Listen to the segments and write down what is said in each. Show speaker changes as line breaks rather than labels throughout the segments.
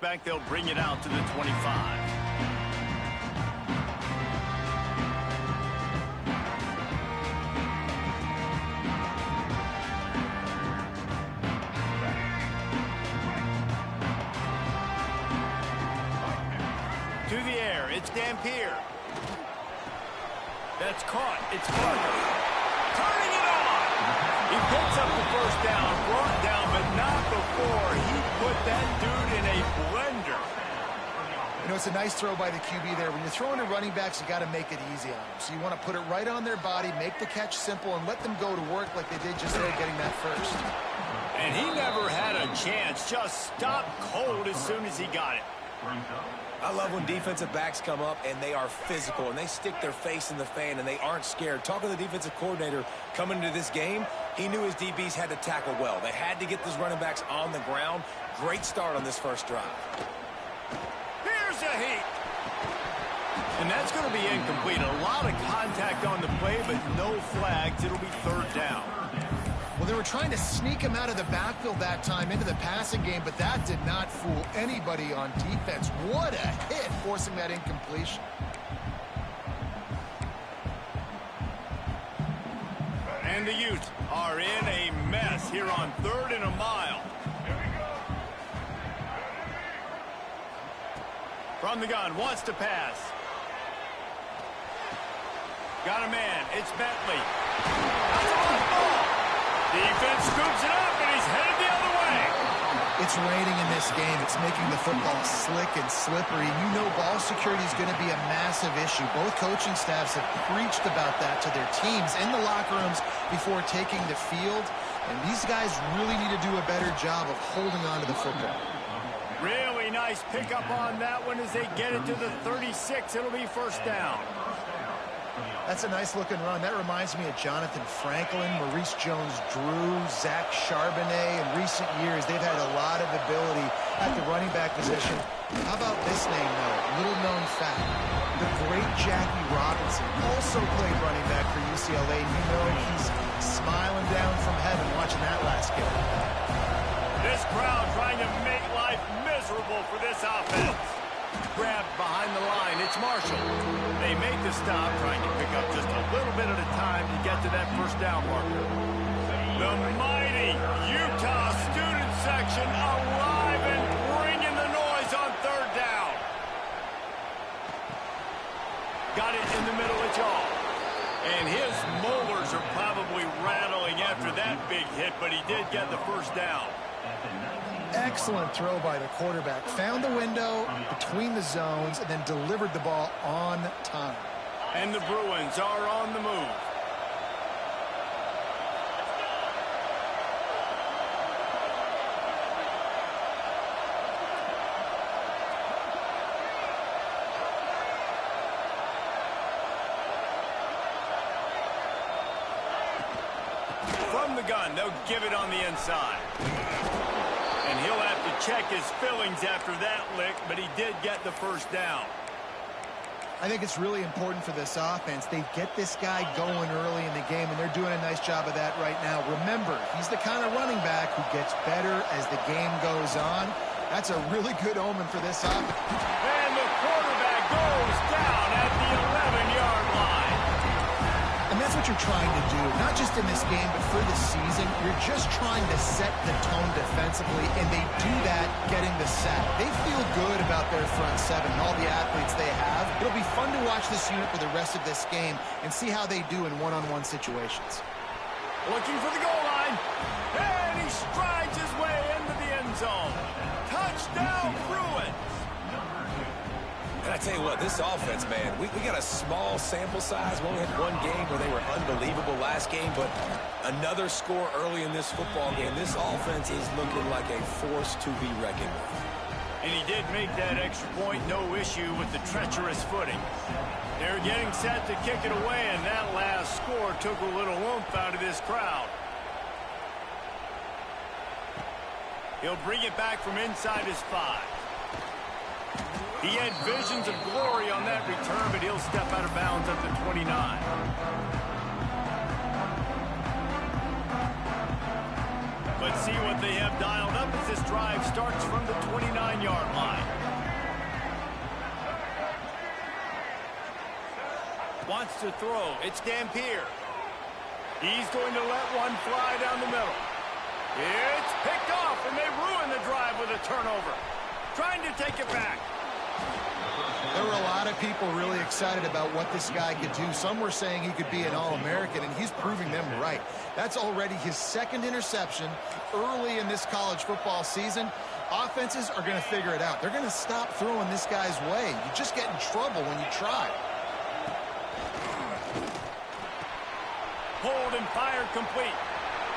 Back, they'll bring it out to the 25. To the air, it's Dampier. That's caught. It's Carter. Turning it on. He picks up the first down, brought down, but not before he put that dude in a blender.
You know, it's a nice throw by the QB there. When you're throwing to running backs, you got to make it easy on them. So you want to put it right on their body, make the catch simple, and let them go to work like they did just there getting that first.
And he never had a chance. Just stopped cold as soon as he got it.
I love when defensive backs come up and they are physical and they stick their face in the fan and they aren't scared. Talking to the defensive coordinator coming into this game, he knew his DBs had to tackle well. They had to get those running backs on the ground. Great start on this first drive.
Here's a heat. And that's going to be incomplete. A lot of contact on the play, but no flags. It'll be third down.
Well, they were trying to sneak him out of the backfield that time into the passing game, but that did not fool anybody on defense. What a hit, forcing that incompletion.
And the Utes are in a mess here on 3rd and a mile. From the gun, wants to pass. Got a man, it's Bentley. That's a hot ball. Defense scoops it up, and he's headed the other way.
It's raining in this game. It's making the football slick and slippery. You know ball security is going to be a massive issue. Both coaching staffs have preached about that to their teams in the locker rooms before taking the field. And these guys really need to do a better job of holding on to the football.
Really nice pickup on that one as they get it to the 36. It'll be first down.
That's a nice-looking run. That reminds me of Jonathan Franklin, Maurice Jones-Drew, Zach Charbonnet. In recent years, they've had a lot of ability at the running back position. How about this name, though? Little-known fact. The great Jackie Robinson also played running back for UCLA. You know he's smiling down from heaven watching that last game.
This crowd trying to make life miserable for this offense. Grabbed behind the line, it's Marshall. They make the stop, trying to pick up just a little bit at a time to get to that first down marker. The mighty Utah student section alive and bringing the noise on 3rd down. Got it in the middle of jaw. And his molars are probably rattling after that big hit, but he did get the first down.
Excellent throw by the quarterback. Found the window between the zones and then delivered the ball on time.
And the Bruins are on the move. From the gun, they'll give it on the inside. And he'll have to check his fillings after that lick, but he did get the first down.
I think it's really important for this offense. They get this guy going early in the game, and they're doing a nice job of that right now. Remember, he's the kind of running back who gets better as the game goes on. That's a really good omen for this offense.
And the quarterback goes down at the 11-yard line.
And that's what you're trying to do, not just in this game, but for the season. You're just trying to set the tone defensively, and they do that getting the sack. They feel good about their front seven and all the athletes they have. It'll be fun to watch this unit for the rest of this game and see how they do in one-on-one situations.
Looking for the goal line. And he strides his way into the end zone. Touchdown, Bruins.
And I tell you what, this offense, man, we got a small sample size. We only had one game where they were unbelievable last game, but another score early in this football game. This offense is looking like a force to be reckoned with.
And he did make that extra point, no issue with the treacherous footing. They're getting set to kick it away, and that last score took a little oomph out of this crowd. He'll bring it back from inside his 5. He had visions of glory on that return, but he'll step out of bounds at the 29. Let's see what they have dialed up as this drive starts from the 29-yard line. Wants to throw. It's Dampier. He's going to let one fly down the middle. It's picked off, and they ruin the drive with a turnover. Trying to take it back.
There were a lot of people really excited about what this guy could do. Some were saying he could be an All-American, and he's proving them right. That's already his second interception early in this college football season. Offenses are going to figure it out. They're going to stop throwing this guy's way. You just get in trouble when you try.
Hold and fire complete.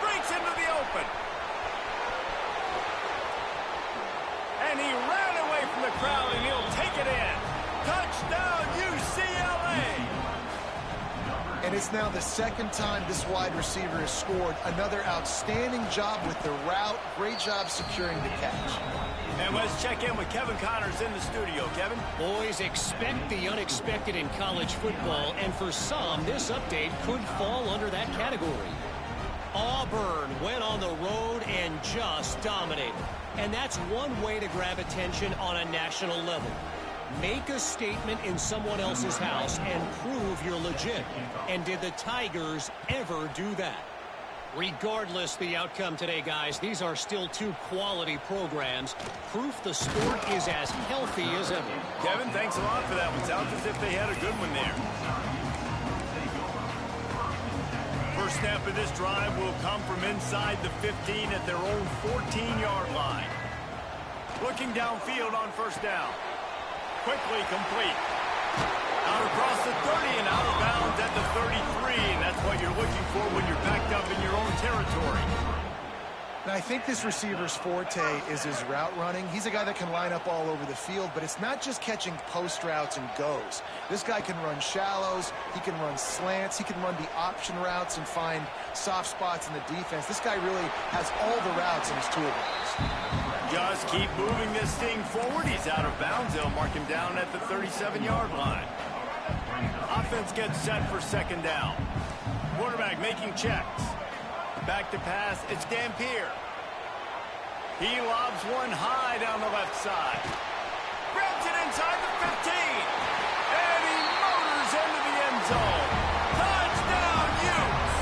Breaks into the open. And he ran away from the crowd, and he'll take it in. Touchdown, UCLA!
And it's now the second time this wide receiver has scored. Another outstanding job with the route. Great job securing the catch.
And let's check in with Kevin Connors in the studio. Kevin?
Boys, expect the unexpected in college football, and for some, this update could fall under that category. Auburn went on the road and just dominated. And that's one way to grab attention on a national level. Make a statement in someone else's house and prove you're legit. And did the Tigers ever do that? Regardless the outcome today, guys, these are still two quality programs. Proof the sport is as healthy as ever.
Kevin, thanks a lot for that one. Sounds as if they had a good one there. First snap of this drive will come from inside the 15 at their own 14-yard line. Looking downfield on first down. Quickly complete. Out across the 30 and out of bounds at the 33. And that's what you're looking for when you're backed up in your own territory.
And I think this receiver's forte is his route running. He's a guy that can line up all over the field, but it's not just catching post routes and goes. This guy can run shallows, he can run slants, he can run the option routes and find soft spots in the defense. This guy really has all the routes in his toolbox.
Just keep moving this thing forward. He's out of bounds. They'll mark him down at the 37-yard line. Offense gets set for second down. Quarterback making checks. Back to pass, it's Dampier. He lobs one high down the left side. Grabs it inside the 15. And he motors into the end zone. Touchdown, Utes!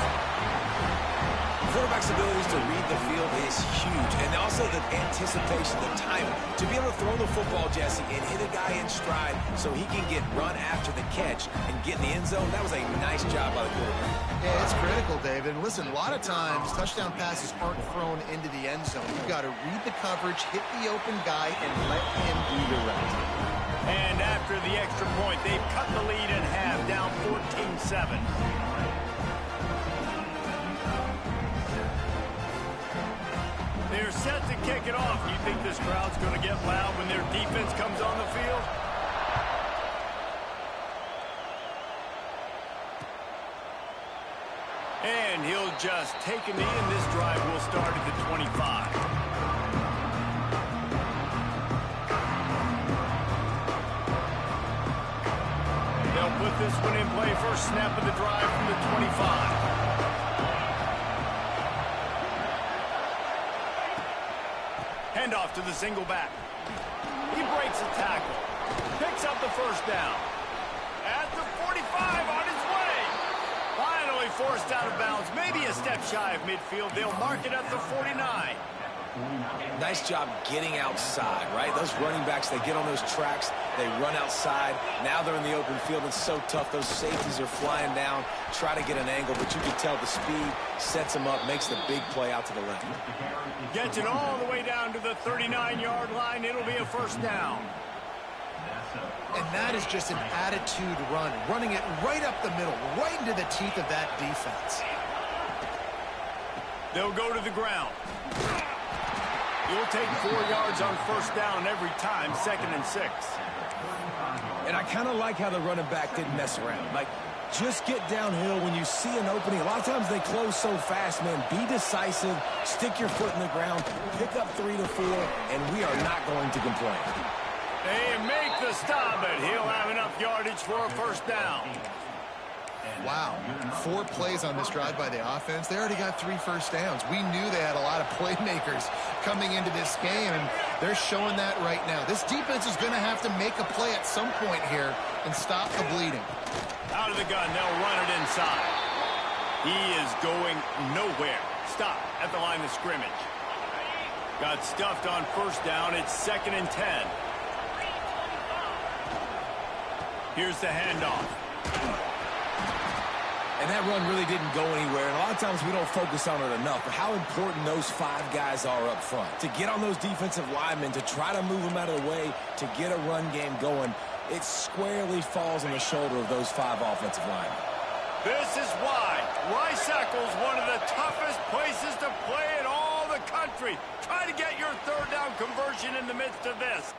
Quarterback's abilities to read the field is huge. And also the anticipation, the timing. To be able to throw the football, Jesse, and hit a guy in stride so he can get run after the catch and get in the end zone, that was a nice job by the quarterback.
Yeah, it's critical, David. And listen, a lot of times touchdown passes aren't thrown into the end zone. You've got to read the coverage, hit the open guy, and let him do the rest.
And after the extra point, they've cut the lead in half, down 14-7. They're set to kick it off. You think this crowd's going to get loud when their defense comes on the field? And he'll just take a knee, and this drive will start at the 25. They'll put this one in play. First snap of the drive from the 25. Handoff to the single back. He breaks a tackle. Picks up the first down. At the 45 on his way. Finally forced out of bounds. Maybe a step shy of midfield. They'll mark it at the 49.
Nice job getting outside, right? Those running backs, they get on those tracks, they run outside. Now they're in the open field. It's so tough. Those safeties are flying down, try to get an angle, but you can tell the speed sets them up, makes the big play out to the left.
Gets it all the way down to the 39-yard line. It'll be a first down.
And that is just an attitude run, running it right up the middle, right into the teeth of that defense.
They'll go to the ground. You'll take 4 yards on first down every time, 2nd and 6.
And I kind of like how the running back didn't mess around. Like, just get downhill when you see an opening. A lot of times they close so fast, man. Be decisive, stick your foot in the ground, pick up 3 to 4, and we are not going to complain.
They make the stop, but he'll have enough yardage for a first down.
Wow, 4 plays on this drive by the offense. They already got 3 first downs. We knew they had a lot of playmakers coming into this game, and they're showing that right now. This defense is going to have to make a play at some point here and stop the bleeding.
Out of the gun, they'll run it inside. He is going nowhere. Stop at the line of scrimmage. Got stuffed on first down. It's 2nd and 10. Here's the handoff.
And that run really didn't go anywhere. And a lot of times we don't focus on it enough. But how important those 5 guys are up front. To get on those defensive linemen, to try to move them out of the way, to get a run game going, it squarely falls on the shoulder of those 5 offensive linemen.
This is why Rice-Eccles is one of the toughest places to play in all the country. Try to get your 3rd down conversion in the midst of this.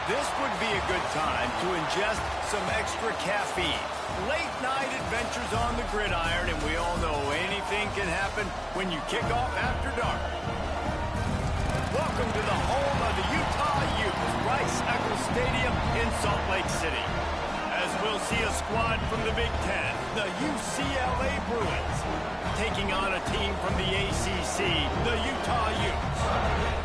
This would be a good time to ingest some extra caffeine. Late night adventures on the gridiron, and we all know anything can happen when you kick off after dark. Welcome to the home of the Utah Utes, Rice-Eccles Stadium in Salt Lake City. As we'll see a squad from the Big Ten, the UCLA Bruins, taking on a team from the ACC, the Utah Utes.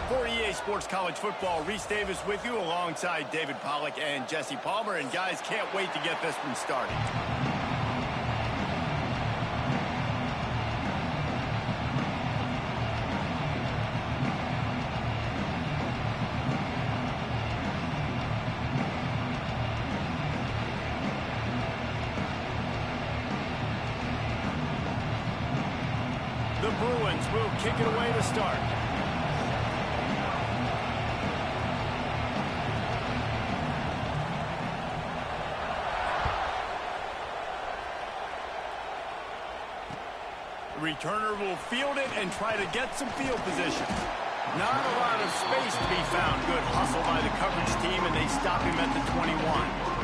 For EA Sports College Football, Reese Davis with you alongside David Pollack and Jesse Palmer. And guys, can't wait to get this one started. The Bruins will kick it away to start. Returner will field it and try to get some field position. Not a lot of space to be found. Good hustle by the coverage team, and they stop him at the 21.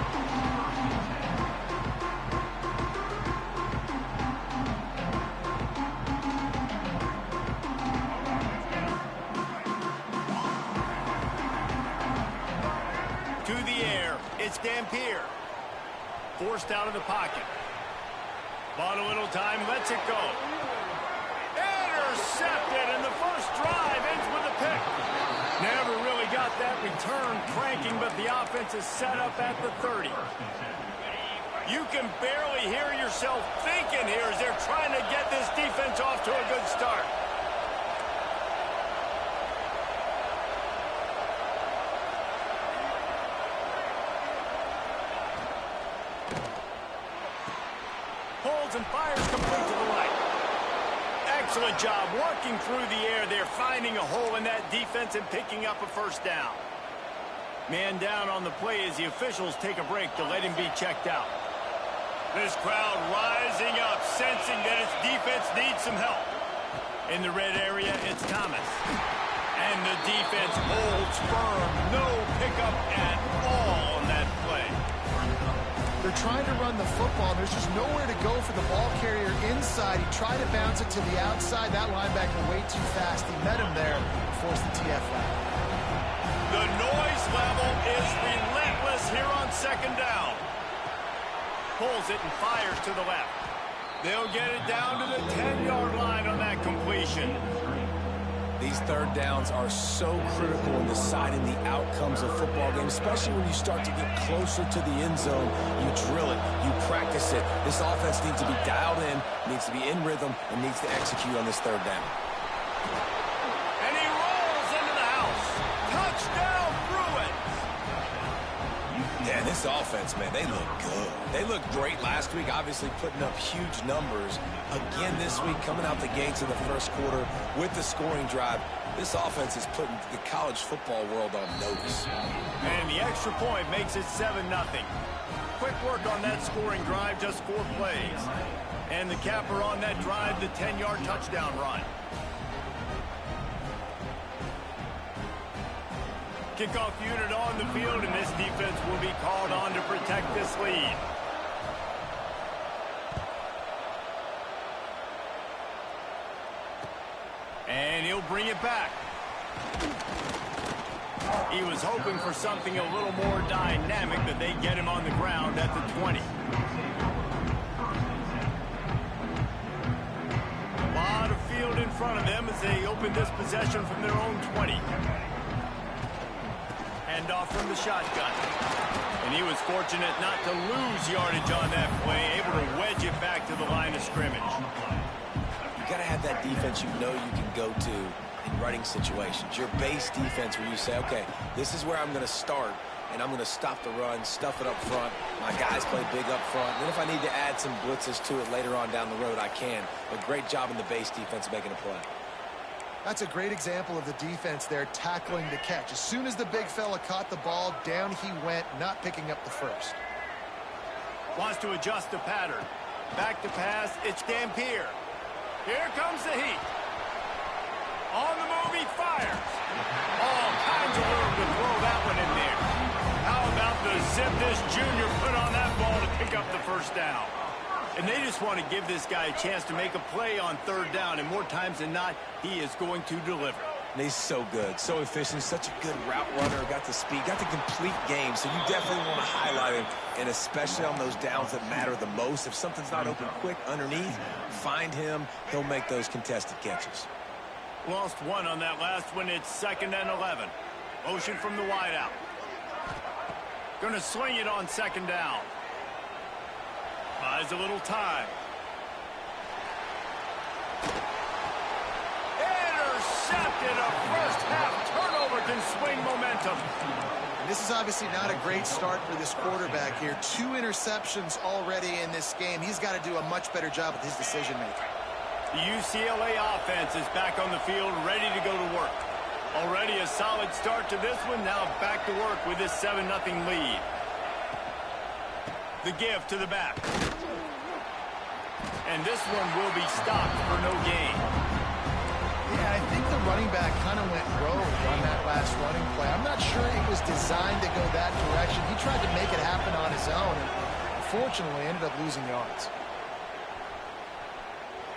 It's Dampier. Forced out of the pocket. Bought a little time, lets it go. Intercepted, and the first drive ends with a pick. Never really got that return cranking, but the offense is set up at the 30. You can barely hear yourself thinking here as they're trying to get this defense off to a good start. And fires complete to the right. Excellent job working through the air there, finding a hole in that defense and picking up a first down. Man down on the play as the officials take a break to let him be checked out. This crowd rising up, sensing that its defense needs some help. In the red area, it's Thomas. And the defense holds firm. No pickup at all on that play.
They're trying to run the football. There's just nowhere to go for the ball carrier inside. He tried to bounce it to the outside. That linebacker way too fast. He met him there, forced the TF out.
The noise level is relentless here on second down. Pulls it and fires to the left. They'll get it down to the 10-yard line on that completion.
These third downs are so critical in deciding the outcomes of football games, especially when you start to get closer to the end zone. You drill it, you practice it. This offense needs to be dialed in, needs to be in rhythm, and needs to execute on this third down.
And he rolls into the house. Touchdown, Bruins!
Yeah, this offense, man, they look good. They looked great last week, obviously putting up huge numbers. Again this week, coming out the gates in the first quarter with the scoring drive. This offense is putting the college football world on notice.
And the extra point makes it 7-0. Quick work on that scoring drive, just 4 plays. And the capper on that drive, the 10-yard touchdown run. Kickoff unit on the field, and this defense will be called on to protect this lead. And he'll bring it back. He was hoping for something a little more dynamic, but they get him on the ground at the 20. A lot of field in front of them as they open this possession from their own 20. Handoff from the shotgun. And he was fortunate not to lose yardage on that play, able to wedge it back to the line of scrimmage.
You got to have that defense you know you can go to in running situations. Your base defense where you say, okay, this is where I'm going to start, and I'm going to stop the run, stuff it up front. My guys play big up front. And then if I need to add some blitzes to it later on down the road, I can. But great job in the base defense making a play.
That's a great example of the defense there tackling the catch. As soon as the big fella caught the ball, down he went, not picking up the first.
Wants to adjust the pattern. Back to pass, it's Dampier. Here comes the heat. On the move, he fires. All kinds of room to throw that one in there. How about the zip this junior put on that ball to pick up the first down? And they just want to give this guy a chance to make a play on third down, and more times than not, he is going to deliver.
And he's so good, so efficient, such a good route runner, got the speed, got the complete game, so you definitely want to highlight him, and especially on those downs that matter the most. If something's not open quick underneath, find him, he'll make those contested catches.
Lost one on that last one. It's 2nd and 11. Motion from the wideout. Going to swing it on 2nd down. Buys a little time. Intercepted. A first half turnover can swing momentum.
And this is obviously not a great start for this quarterback here. 2 interceptions already in this game. He's got to do a much better job with his decision-making.
The UCLA offense is back on the field, ready to go to work. Already a solid start to this one. Now back to work with this 7-0 lead. The give to the back. And this one will be stopped for no gain.
Yeah, I think the running back kind of went rogue on that last running play. I'm not sure it was designed to go that direction. He tried to make it happen on his own, and unfortunately ended up losing yards.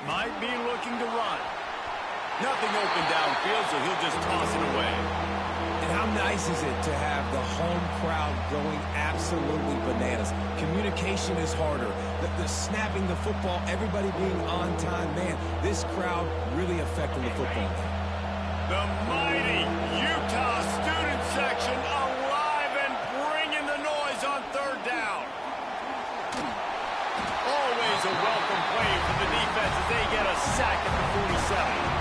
Might be looking to run. Nothing open downfield, so he'll just toss it away.
And how nice is it to have the home crowd going absolutely bananas? Communication is harder. The snapping the football, everybody being on time. Man, this crowd really affecting the football game.
The mighty Utah student section alive and bringing the noise on third down. Always a welcome play for the defense as they get a sack at the 47.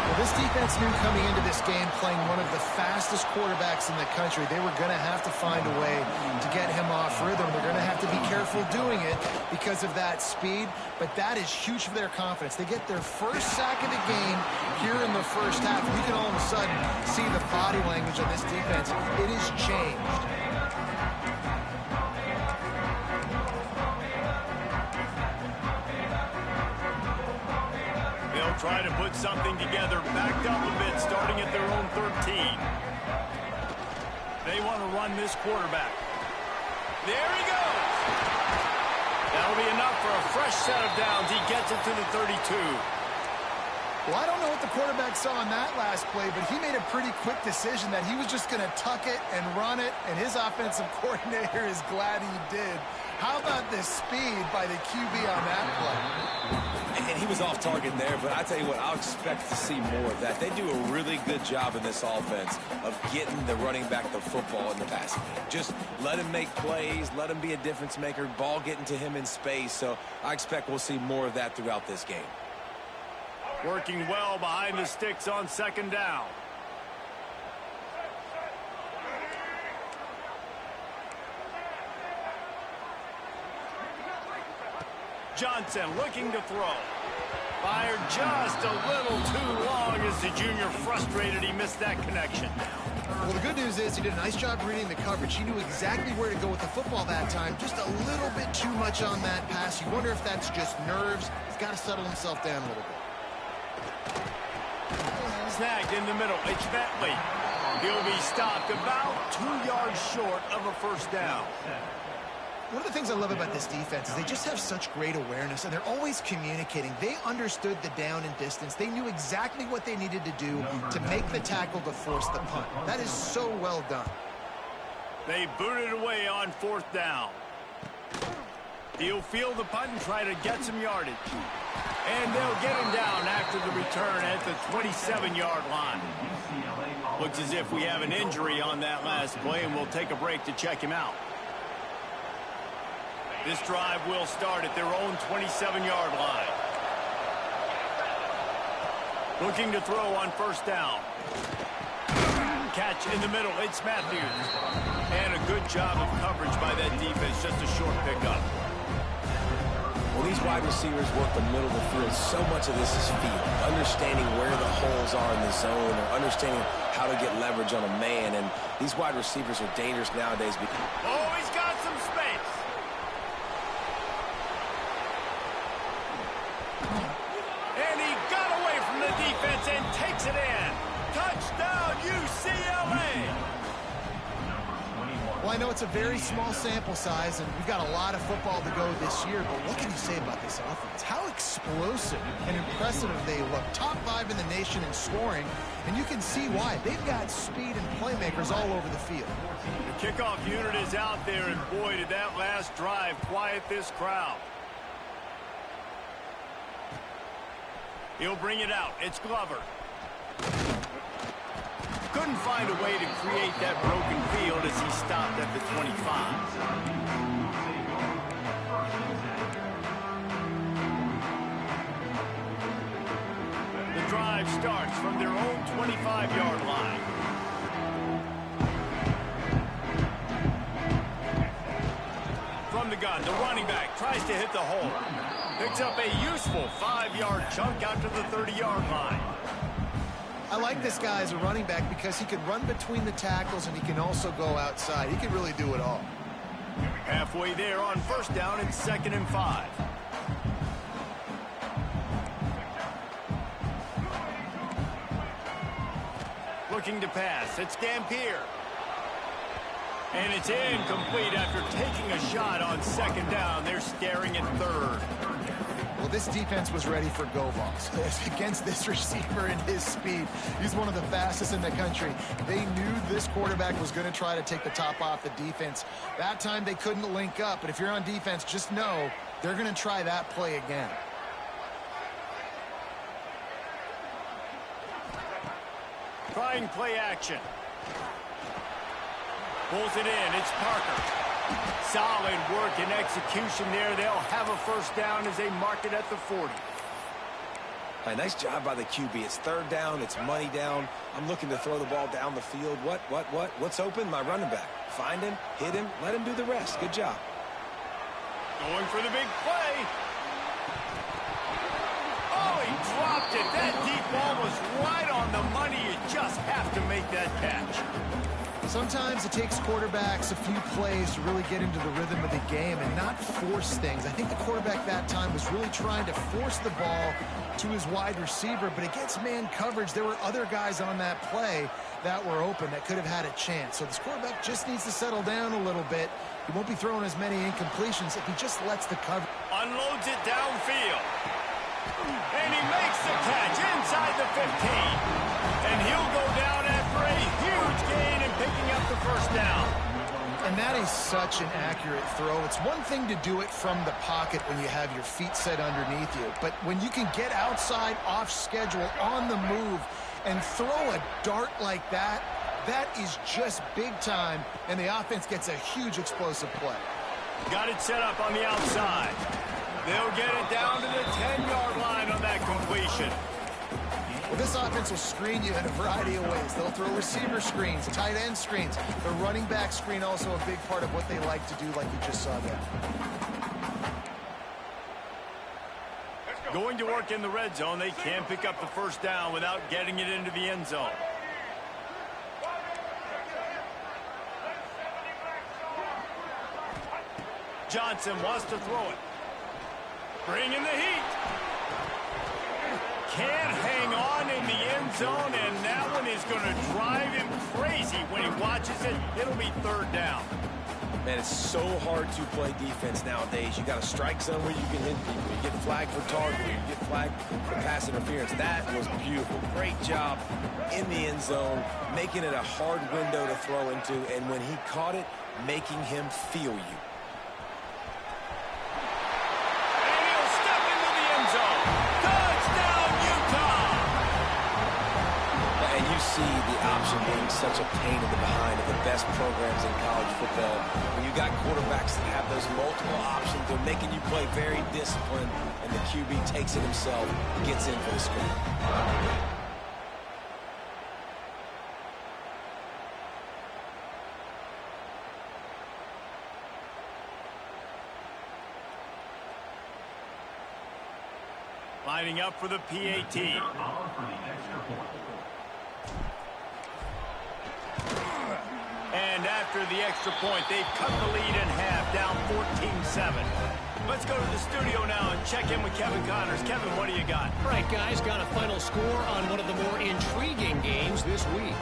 Well, this defense knew coming into this game, playing one of the fastest quarterbacks in the country, they were going to have to find a way to get him off rhythm. They're going to have to be careful doing it because of that speed, but that is huge for their confidence. They get their first sack of the game here in the first half. You can all of a sudden see the body language of this defense. It has changed.
Try to put something together, backed up a bit, starting at their own 13. They want to run this quarterback. There he goes. That'll be enough for a fresh set of downs. He gets it to the 32.
Well, I don't know what the quarterback saw on that last play, but he made a pretty quick decision that he was just going to tuck it and run it, and his offensive coordinator is glad he did. How about the speed by the QB on that play?
And he was off target there, but I tell you what, I'll expect to see more of that. They do a really good job in this offense of getting the running back the football in the passing game. Just let him make plays, let him be a difference maker, ball getting to him in space. So I expect we'll see more of that throughout this game.
Working well behind the sticks on second down. Johnson looking to throw. Fired just a little too long as the junior frustrated he missed that connection.
Well, the good news is he did a nice job reading the coverage. He knew exactly where to go with the football that time. Just a little bit too much on that pass. You wonder if that's just nerves. He's got to settle himself down a little bit.
Snagged in the middle. It's Bentley. He'll be stopped about 2 yards short of a first down.
One of the things I love about this defense is they just have such great awareness, and they're always communicating. They understood the down and distance. They knew exactly what they needed to do to make the tackle to force the punt. That is so well done.
They booted away on fourth down. He'll field the punt and try to get some yardage. And they'll get him down after the return at the 27-yard line. Looks as if we have an injury on that last play, and we'll take a break to check him out. This drive will start at their own 27-yard line. Looking to throw on first down. Catch in the middle. It's Matthews. And a good job of coverage by that defense. Just a short pickup.
Well, these wide receivers work the middle of the field. So much of this is feel. Understanding where the holes are in the zone, or understanding how to get leverage on a man. And these wide receivers are dangerous nowadays.
Oh, he's got some space. And he got away from the defense and takes it in. Touchdown, UCLA.
Well, I know it's a very small sample size, and we've got a lot of football to go this year, but what can you say about this offense? How explosive and impressive they look. Top 5 in the nation in scoring, and you can see why. They've got speed and playmakers all over the field.
The kickoff unit is out there, and boy, did that last drive quiet this crowd. He'll bring it out. It's Glover. Couldn't find a way to create that broken field as he stopped at the 25. The drive starts from their own 25-yard line. From the gun, the running back tries to hit the hole. Picks up a useful 5-yard chunk out to the 30-yard line.
I like this guy as a running back because he can run between the tackles and he can also go outside. He can really do it all.
Halfway there on first down, it's 2nd and 5. looking to pass. It's Dampier. And it's incomplete after taking a shot on second down. They're staring at third.
Well, this defense was ready for go-balls. Against this receiver and his speed, he's one of the fastest in the country. They knew this quarterback was going to try to take the top off the defense. That time they couldn't link up, but if you're on defense, just know they're going to try that play again.
Trying play action. Pulls it in. It's Parker. Solid work and execution there. They'll have a first down as they mark it at the 40.
A nice job by the QB. It's third down. It's money down. I'm looking to throw the ball down the field. What's open? My running back. Find him, hit him, let him do the rest. Good job.
Going for the big play. Oh, he dropped it. That deep ball was right on the money. You just have to make that catch.
Sometimes it takes quarterbacks a few plays to really get into the rhythm of the game and not force things. I think the quarterback that time was really trying to force the ball to his wide receiver, but against man coverage, there were other guys on that play that were open that could have had a chance. So this quarterback just needs to settle down a little bit. He won't be throwing as many incompletions if he just lets the cover.
Unloads it downfield. And he makes the catch inside the 15. And he'll go down after a huge gain and picking up the first down.
And that is such an accurate throw. It's one thing to do it from the pocket when you have your feet set underneath you. But when you can get outside, off schedule, on the move, and throw a dart like that, that is just big time. And the offense gets a huge explosive play.
Got it set up on the outside. They'll get it down to the 10-yard line on that completion.
Well, this offense will screen you in a variety of ways. They'll throw receiver screens, tight end screens. The running back screen also a big part of what they like to do, like you just saw there.
Going to work in the red zone. They can't pick up the first down without getting it into the end zone. Johnson wants to throw it. Bring in the heat. Can't hang on in the end zone, and that one is going to drive him crazy when he watches it. It'll be third down.
Man, it's so hard to play defense nowadays. You got a strike zone where you can hit people. You get flagged for targeting. You get flagged for pass interference. That was beautiful. Great job in the end zone, making it a hard window to throw into, and when he caught it, making him feel you. The option being such a pain in the behind of the best programs in college football. When you got quarterbacks that have those multiple options, they're making you play very disciplined, and the QB takes it himself, gets in for the screen.
Lining up for the PAT. And after the extra point, they've cut the lead in half, down 14-7. Let's go to the studio now and check in with Kevin Connors. Kevin, what do you got?
All right, guys, got a final score on one of the more intriguing games this week.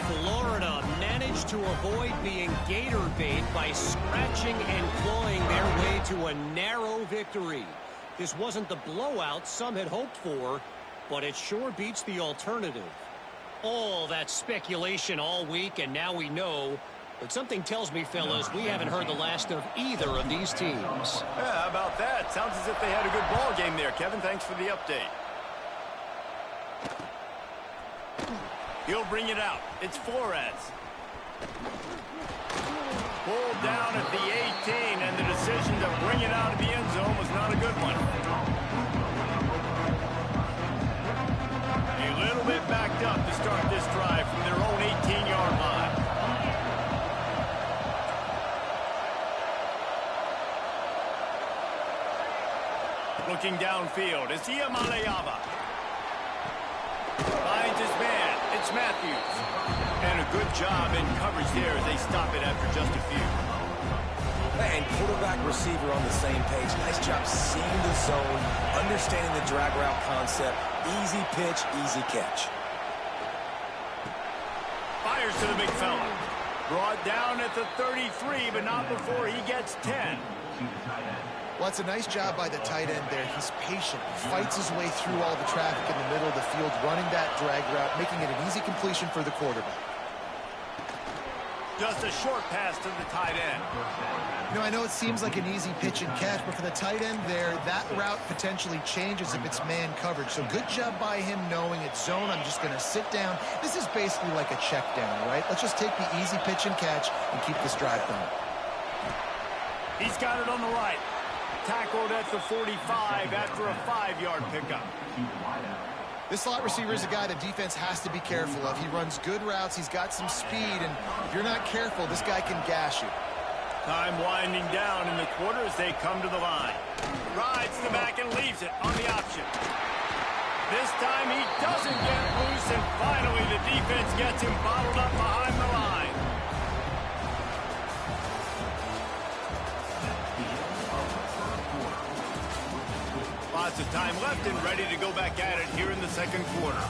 Florida managed to avoid being gator bait by scratching and clawing their way to a narrow victory. This wasn't the blowout some had hoped for, but it sure beats the alternative. All that speculation all week, and now we know. But something tells me, fellas, we haven't heard the last of either of these teams.
Yeah, how about that? Sounds as if they had a good ball game there. Kevin, thanks for the update. He'll bring it out. It's Flores. Pulled down at the 18, and the decision to bring it out of the end zone was not a good one. A little bit backed up to start this drive from their own 18-yard line. Looking downfield, it's Iamaleava. Finds his man, it's Matthews. And a good job in coverage there as they stop it after just a few.
And quarterback receiver on the same page. Nice job seeing the zone, understanding the drag route concept. Easy pitch, easy catch.
fires to the big fella. Brought down at the 33, but not before he gets 10.
Well, it's a nice job by the tight end there. He's patient. He fights his way through all the traffic in the middle of the field, running that drag route, making it an easy completion for the quarterback.
Just a short pass to the tight end.
You know, I know it seems like an easy pitch and catch, but for the tight end there, that route potentially changes if it's man coverage. So good job by him knowing it's zone. I'm just going to sit down. This is basically like a check down, right? Let's just take the easy pitch and catch and keep this drive going.
He's got it on the right. Tackled at the 45 after a 5-yard pickup.
This slot receiver is a guy the defense has to be careful of. He runs good routes. He's got some speed, and if you're not careful, this guy can gash you.
Time winding down in the quarter as they come to the line. Rides the back and leaves it on the option. This time he doesn't get loose, and finally the defense gets him bottled up behind the line. Lots of time left and ready to go back at it here in the second quarter.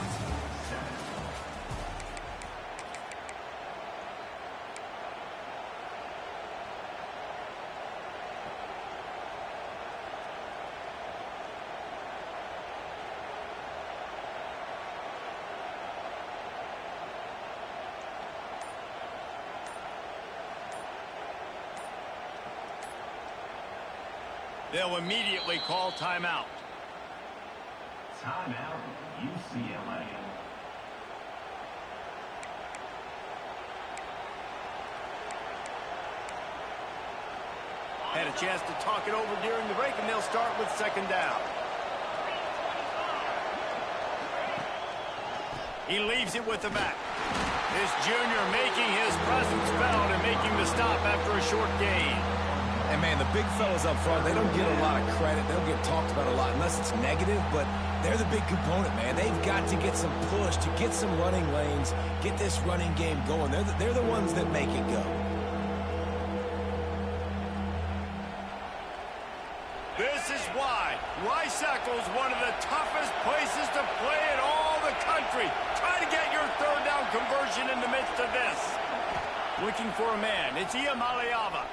They'll immediately call timeout.
Timeout, UCLA.
Had a chance to talk it over during the break, and they'll start with second down. He leaves it with the back. This junior making his presence felt and making the stop after a short gain.
And, man, the big fellas up front, they don't get a lot of credit. They don't get talked about a lot unless it's negative, but they're the big component, man. They've got to get some push, to get some running lanes, get this running game going. They're the ones that make it go.
This is why Rice-Eccles is one of the toughest places to play in all the country. Try to get your third down conversion in the midst of this. Looking for a man. It's Iamaleava.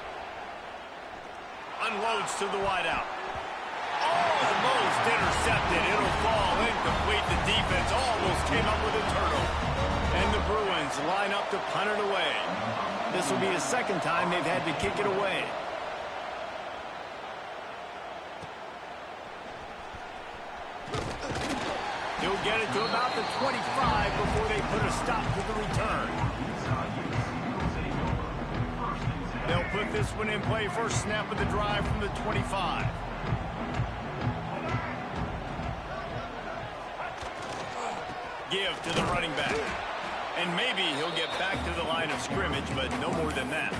Unloads to the wideout. Almost intercepted. It'll fall incomplete. The defense almost came up with a turnover. And the Bruins line up to punt it away. This will be the second time they've had to kick it away. He'll get it to about the 25 before they put a stop to the return. They'll put this one in play first snap of the drive from the 25. Give to the running back. And maybe he'll get back to the line of scrimmage, but no more than that.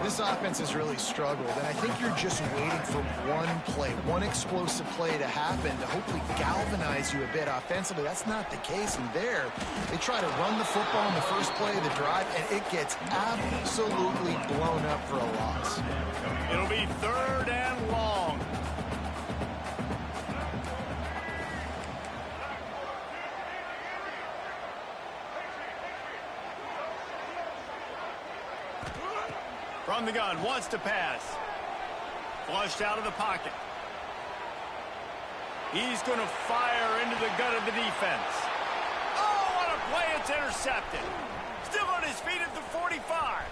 This offense has really struggled, and I think you're just waiting for one play, one explosive play to happen to hopefully galvanize you a bit offensively. That's not the case, and there, they try to run the football in the first play of the drive, and it gets absolutely blown up for a loss.
It'll be third and long. From the gun, wants to pass. Flushed out of the pocket. He's going to fire into the gut of the defense. Oh, what a play. It's intercepted. Still on his feet at the 45.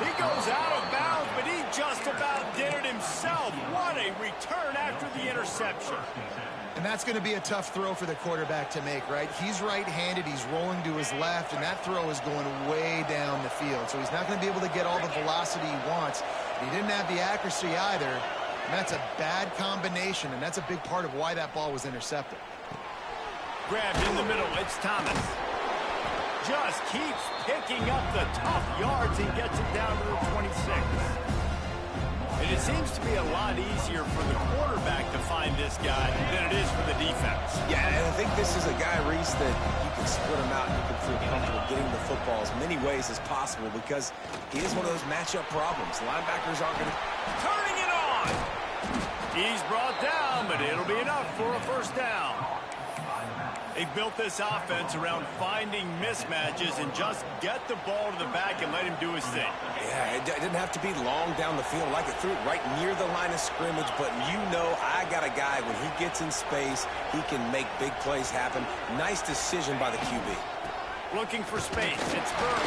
He goes out of bounds, but he just about did it himself. What a return after the interception.
And that's going to be a tough throw for the quarterback to make, right? He's right-handed, he's rolling to his left, and that throw is going way down the field. So he's not going to be able to get all the velocity he wants. He didn't have the accuracy either, and that's a bad combination, and that's a big part of why that ball was intercepted.
Grabbed in the middle, it's Thomas. Just keeps picking up the tough yards and gets it down to the 26. And it seems to be a lot easier for the quarterback to find this guy than it is for the defense.
Yeah, and I think this is a guy, Reese, that you can split him out and you can feel comfortable getting the football as many ways as possible because he is one of those matchup problems. Linebackers aren't going to...
Turning it on! He's brought down, but it'll be enough for a first down. They've built this offense around finding mismatches and just get the ball to the back and let him do his thing.
Yeah, it didn't have to be long down the field. Like it threw it right near the line of scrimmage, but you know I got a guy, when he gets in space, he can make big plays happen. Nice decision by the QB.
Looking for space. It's Burr.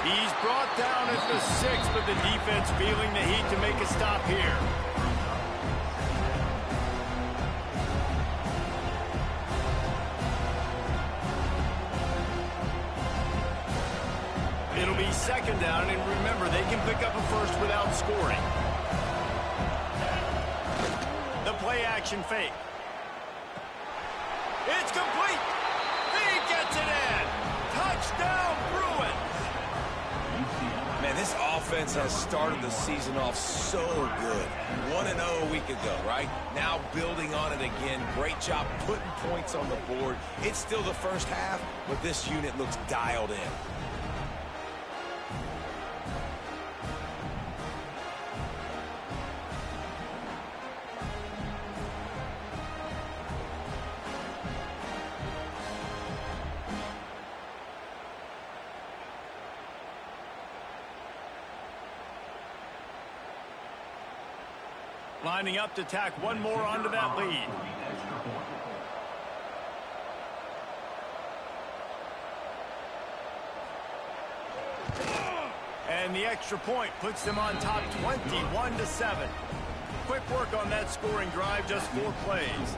He's brought down at the 6, but the defense feeling the heat to make a stop here. It'll be second down, and remember, they can pick up a first without scoring. The play-action fake. It's complete. He gets it in. Touchdown, Bruins.
Man, this offense has started the season off so good. 1-0 a week ago, right? Now building on it again. Great job putting points on the board. It's still the first half, but this unit looks dialed in.
Lining up to tack one more onto that lead. And the extra point puts them on top 21-7. Quick work on that scoring drive, just 4 plays.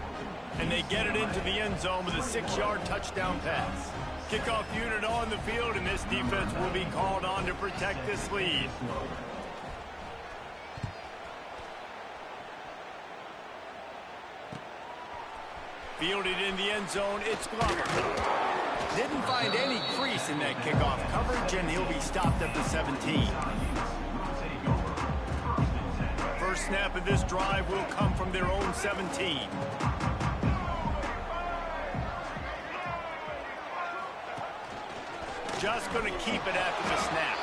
And they get it into the end zone with a 6-yard touchdown pass. Kickoff unit on the field, and this defense will be called on to protect this lead. Fielded in the end zone, it's Glover. Didn't find any crease in that kickoff coverage, and he'll be stopped at the 17. First snap of this drive will come from their own 17. Just going to keep it after the snap.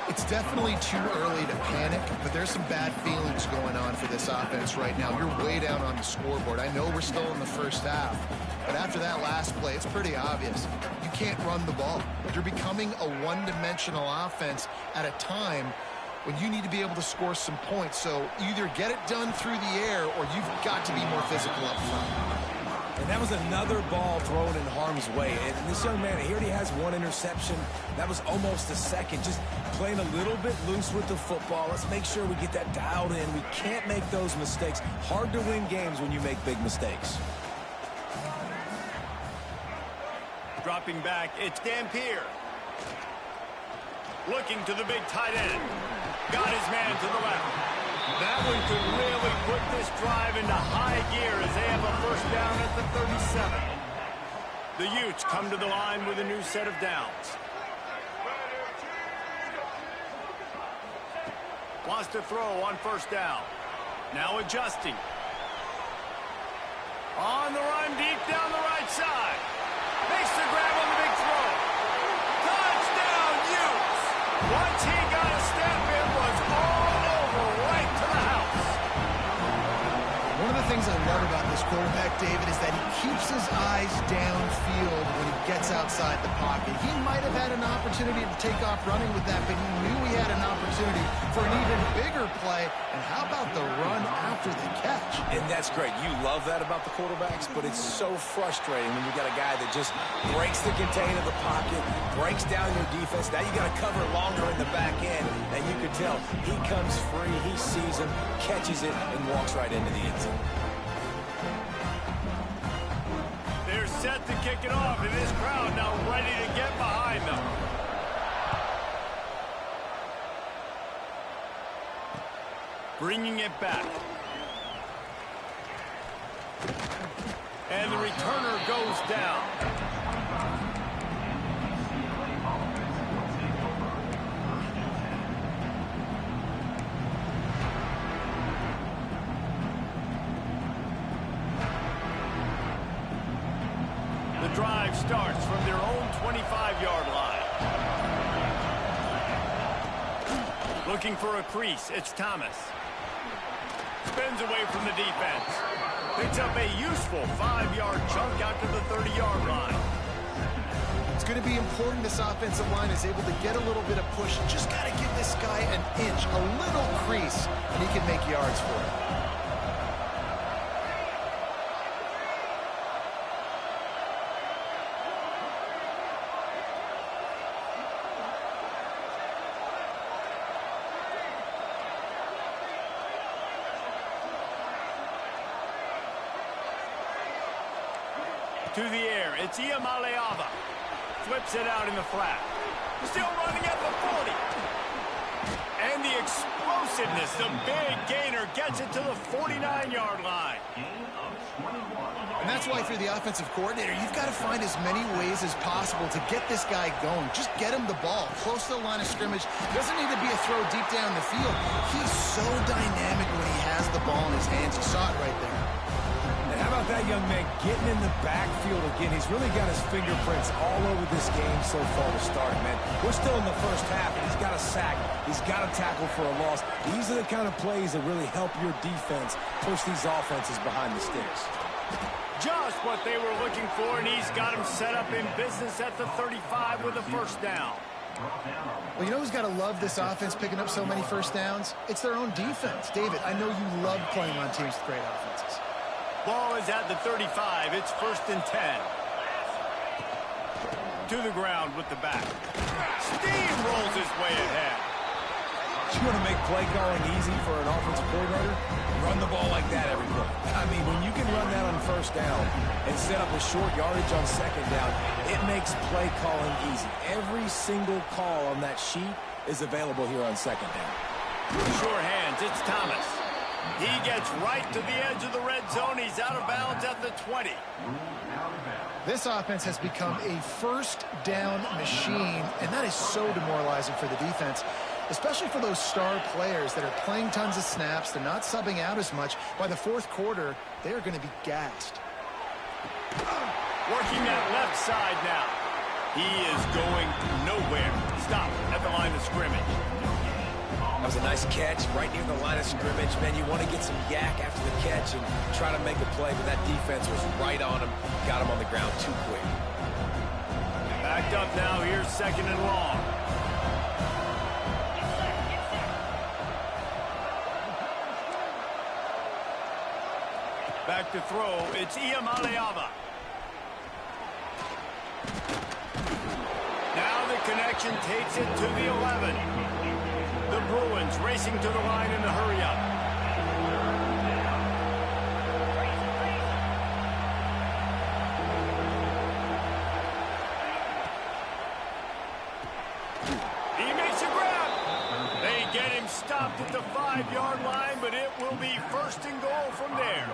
It's definitely too early to panic, but there's some bad feelings going on for this offense right now. You're way down on the scoreboard. I know we're still in the first half, but after that last play, it's pretty obvious. You can't run the ball. You're becoming a one-dimensional offense at a time when you need to be able to score some points. So either get it done through the air or you've got to be more physical up front.
And that was another ball thrown in harm's way. And this young man, he already has 1 interception. That was almost a second. Just playing a little bit loose with the football. Let's make sure we get that dialed in. We can't make those mistakes. Hard to win games when you make big mistakes.
Dropping back, it's Dampier. Looking to the big tight end. Got his man to the left. That one could really put this drive into high gear as they have a first down at the 37. The Utes come to the line with a new set of downs. Wants to throw on first down. Now adjusting. On the run, deep down the right side. Makes the grab on the big throw. Touchdown, Utes! Once he got a step in, was all over right to the house.
One of the things I love about this quarterback, David, is that he keeps his eyes downfield when he gets outside the pocket. He might have had an opportunity to take off running with that, but he knew he had an opportunity for an even bigger play. And how about the run after the catch?
And that's great. You love that about the quarterbacks, but it's so frustrating when you got a guy that just breaks the contain of the pocket, breaks down your defense. Now you got to cover longer in the back end, and you can tell he comes free, he sees him, catches it, and walks right into the end zone.
They're set to kick it off, and this crowd now ready to get behind them. Bringing it back. And the returner goes down. The drive starts from their own 25-yard line. Looking for a crease, it's Thomas. Spins away from the defense. Picks up a useful 5-yard chunk out to the 30-yard line.
It's going to be important this offensive line is able to get a little bit of push. Just got to give this guy an inch, a little crease, and he can make yards for it.
To the air, it's Iamaleava. Flips it out in the flat. Still running at the 40. And the explosiveness, the big gainer, gets it to the 49-yard line.
And that's why if you're the offensive coordinator, you've got to find as many ways as possible to get this guy going. Just get him the ball close to the line of scrimmage. Doesn't need to be a throw deep down the field. He's so dynamic when he has the ball in his hands. You saw it right there.
And how about that young man getting in the backfield again? He's really got his fingerprints all over this game so far to start, man. We're still in the first half, and he's got a sack. He's got a tackle for a loss. These are the kind of plays that really help your defense push these offenses behind the sticks.
Just what they were looking for, and he's got him set up in business at the 35 with a first down.
Well, you know who's got to love this offense picking up so many first downs? It's their own defense. David, I know you love playing on teams with great offenses.
Ball is at the 35. It's 1st and 10. To the ground with the back. Steamrolls his way ahead.
You want to make play calling easy for an offensive coordinator? Run the ball like that every play. I mean, when you can run that on first down and set up a short yardage on second down, it makes play calling easy. Every single call on that sheet is available here on second down.
Sure hands. It's Thomas. He gets right to the edge of the red zone. He's out of bounds at the 20.
This offense has become a first down machine, and that is so demoralizing for the defense, especially for those star players that are playing tons of snaps. They're not subbing out as much. By the fourth quarter, they are going to be gassed.
Working that left side now. He is going nowhere. Stop at the line of scrimmage.
That was a nice catch right near the line of scrimmage. Man, you want to get some yak after the catch and try to make a play, but that defense was right on him. Got him on the ground too quick.
Backed up now. Here's 2nd and long. Back to throw. It's Iamaleava. Now the connection takes it to the 11. The Bruins racing to the line in the hurry-up. He makes a grab. They get him stopped at the 5-yard line, but it will be 1st and goal from there.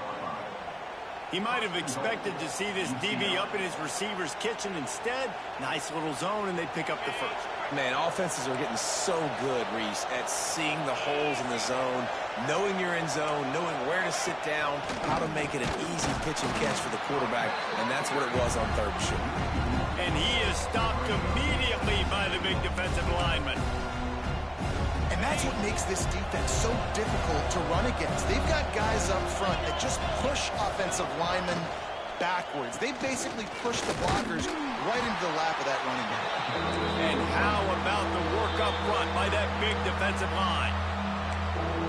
He might have expected to see this DB up in his receiver's kitchen. Instead, nice little zone, and they pick up the first.
Man, offenses are getting so good, Reese, at seeing the holes in the zone, knowing you're in zone, knowing where to sit down, how to make it an easy pitch and catch for the quarterback, and that's what it was on 3rd and short.
And he is stopped immediately by the big defensive lineman.
And that's what makes this defense so difficult to run against. They've got guys up front that just push offensive linemen backwards. They basically push the blockers right into the lap of that running back.
And how about the work up front by that big defensive line?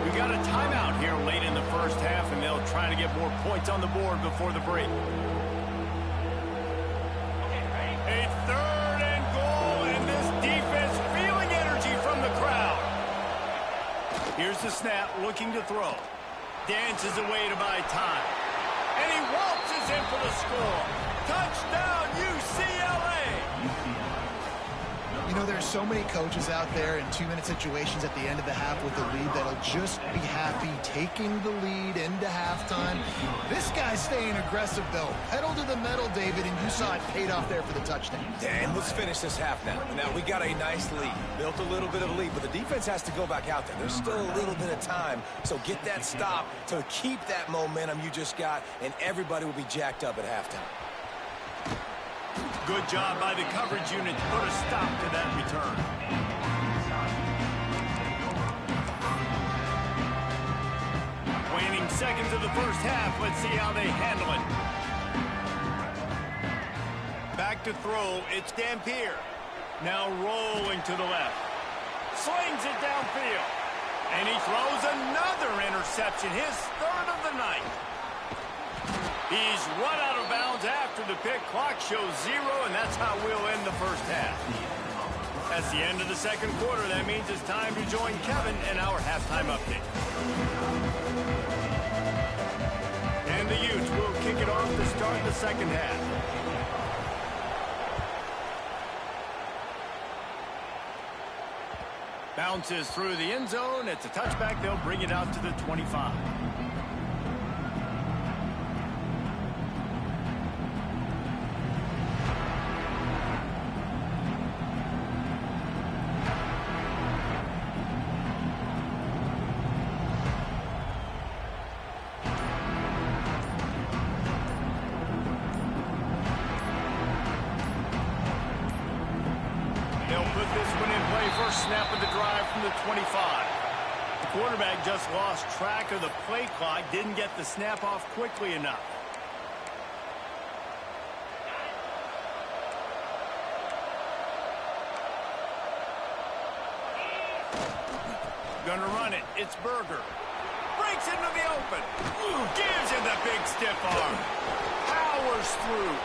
We got a timeout here late in the first half, and they'll try to get more points on the board before the break. A 3rd and goal, and this defense feeling energy from the crowd. Here's the snap, looking to throw. Dances away to buy time. And he waltzes in for the score. Touchdown, UCLA!
You know, there's so many coaches out there in 2-minute situations at the end of the half with the lead that'll just be happy taking the lead into halftime. This guy's staying aggressive, though. Pedal to the metal, David, and you saw it paid off there for the touchdown.
And let's finish this half now. Now, we got a nice lead. Built a little bit of a lead, but the defense has to go back out there. There's still a little bit of time, so get that stop to keep that momentum you just got, and everybody will be jacked up at halftime.
Good job by the coverage unit to put a stop to that return. Waning 2nd seconds of the first half. Let's see how they handle it. Back to throw. It's Dampier. Now rolling to the left. Slings it downfield. And he throws another interception, his third of the night. He's run out of bounds after the pick. Clock shows 0, and that's how we'll end the first half. That's the end of the second quarter. That means it's time to join Kevin in our halftime update. And the Utes will kick it off to start the second half. Bounces through the end zone. It's a touchback. They'll bring it out to the 25. They'll put this one in play. First snap of the drive from the 25. The quarterback just lost track of the play clock, didn't get the snap off quickly enough. Gonna run it. It's Berger. Breaks into the open. Gives him the big stiff arm. Powers through.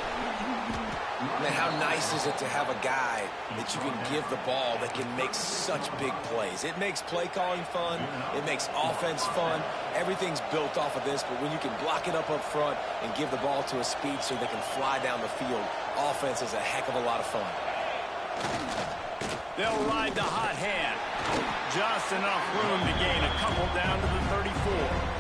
Man, how nice is it to have a guy that you can give the ball that can make such big plays. It makes play calling fun. It makes offense fun. Everything's built off of this, but when you can block it up front and give the ball to a speedster that can fly down the field, offense is a heck of a lot of fun.
They'll ride the hot hand. Just enough room to gain a couple down to the 34.